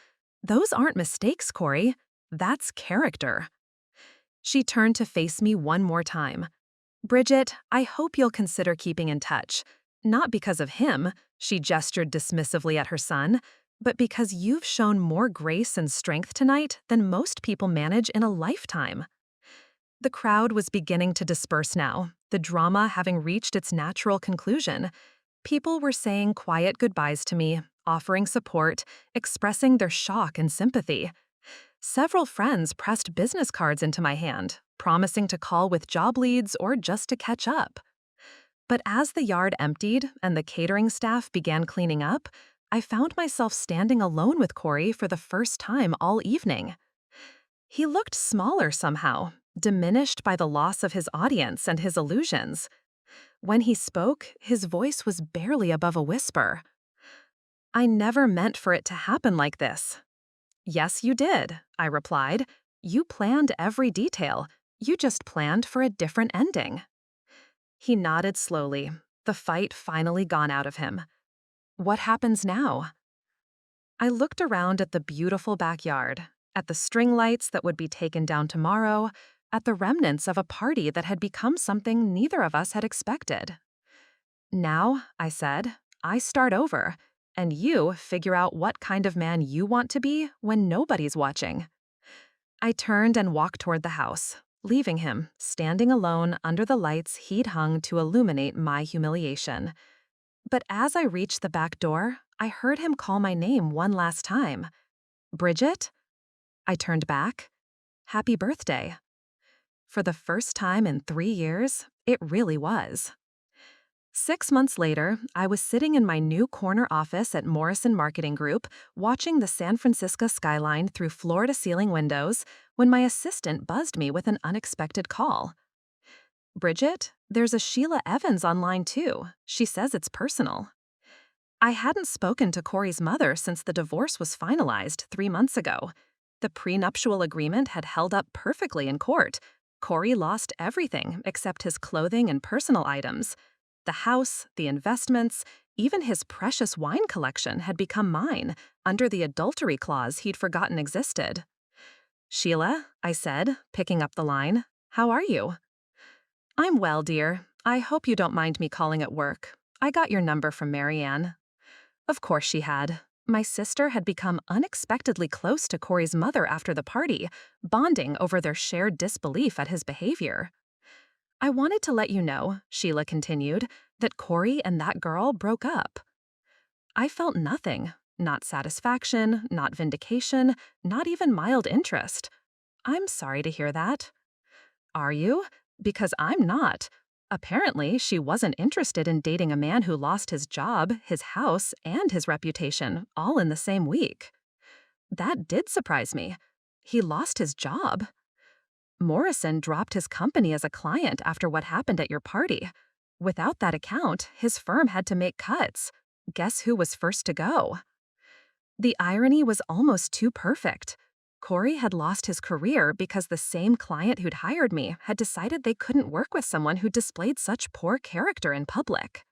[SPEAKER 1] Those aren't mistakes, Cory. That's character. She turned to face me one more time. Bridget, I hope you'll consider keeping in touch. Not because of him, she gestured dismissively at her son, but because you've shown more grace and strength tonight than most people manage in a lifetime. The crowd was beginning to disperse now, the drama having reached its natural conclusion. People were saying quiet goodbyes to me, offering support, expressing their shock and sympathy. Several friends pressed business cards into my hand, promising to call with job leads or just to catch up. But as the yard emptied and the catering staff began cleaning up, I found myself standing alone with Cory for the first time all evening. He looked smaller somehow, diminished by the loss of his audience and his illusions. When he spoke, his voice was barely above a whisper. I never meant for it to happen like this. Yes, you did, I replied. You planned every detail. You just planned for a different ending. He nodded slowly, the fight finally gone out of him. What happens now? I looked around at the beautiful backyard, at the string lights that would be taken down tomorrow, at the remnants of a party that had become something neither of us had expected. Now, I said, I start over, and you figure out what kind of man you want to be when nobody's watching. I turned and walked toward the house, leaving him standing alone under the lights he'd hung to illuminate my humiliation. But as I reached the back door, I heard him call my name one last time. Bridget? I turned back. Happy birthday. For the first time in 3 years, it really was. 6 months later, I was sitting in my new corner office at Morrison Marketing Group, watching the San Francisco skyline through floor-to-ceiling windows, when my assistant buzzed me with an unexpected call. Bridget, there's a Sheila Evans online too. She says it's personal. I hadn't spoken to Cory's mother since the divorce was finalized 3 months ago. The prenuptial agreement had held up perfectly in court. Cory lost everything except his clothing and personal items. The house, the investments, even his precious wine collection had become mine, under the adultery clause he'd forgotten existed. Sheila, I said, picking up the line, how are you? I'm well, dear. I hope you don't mind me calling at work. I got your number from Marianne. Of course she had. My sister had become unexpectedly close to Cory's mother after the party, bonding over their shared disbelief at his behavior. I wanted to let you know, Sheila continued, that Cory and that girl broke up. I felt nothing, not satisfaction, not vindication, not even mild interest. I'm sorry to hear that. Are you? Because I'm not. Apparently, she wasn't interested in dating a man who lost his job, his house, and his reputation, all in the same week. That did surprise me. He lost his job. Morrison dropped his company as a client after what happened at your party. Without that account, his firm had to make cuts. Guess who was first to go? The irony was almost too perfect. Cory had lost his career because the same client who'd hired me had decided they couldn't work with someone who displayed such poor character in public.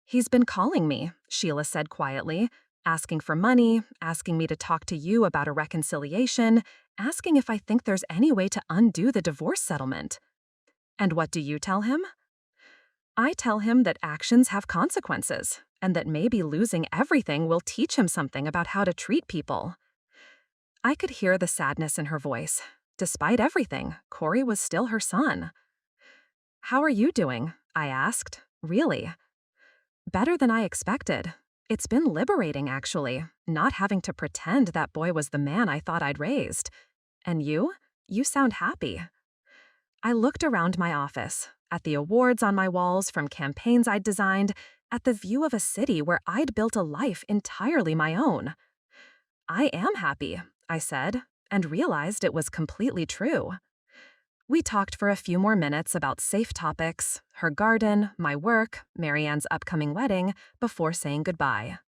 [SPEAKER 1] He's been calling me, Sheila said quietly, asking for money, asking me to talk to you about a reconciliation, asking if I think there's any way to undo the divorce settlement. And what do you tell him? I tell him that actions have consequences, and that maybe losing everything will teach him something about how to treat people. I could hear the sadness in her voice. Despite everything, Cory was still her son. How are you doing? I asked. Really? Better than I expected. It's been liberating, actually, not having to pretend that boy was the man I thought I'd raised. And you? You sound happy. I looked around my office, at the awards on my walls from campaigns I'd designed, at the view of a city where I'd built a life entirely my own. I am happy, I said, and realized it was completely true. We talked for a few more minutes about safe topics, her garden, my work, Marianne's upcoming wedding, before saying goodbye.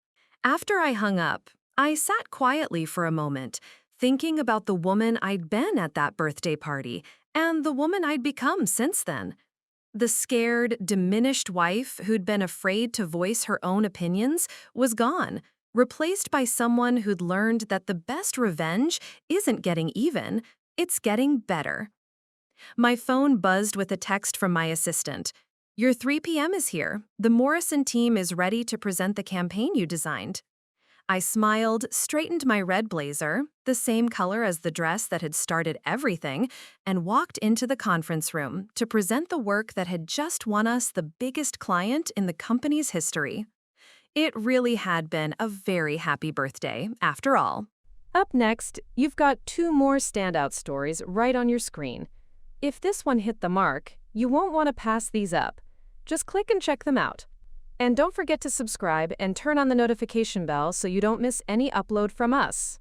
[SPEAKER 1] After I hung up, I sat quietly for a moment, thinking about the woman I'd been at that birthday party and the woman I'd become since then. The scared, diminished wife who'd been afraid to voice her own opinions was gone, replaced by someone who'd learned that the best revenge isn't getting even, it's getting better. My phone buzzed with a text from my assistant. Your 3 p.m. is here. The Morrison team is ready to present the campaign you designed. I smiled, straightened my red blazer, the same color as the dress that had started everything, and walked into the conference room to present the work that had just won us the biggest client in the company's history. It really had been a very happy birthday, after all.
[SPEAKER 2] Up next, you've got 2 more standout stories right on your screen. If this one hit the mark, you won't want to pass these up. Just click and check them out. And don't forget to subscribe and turn on the notification bell so you don't miss any upload from us.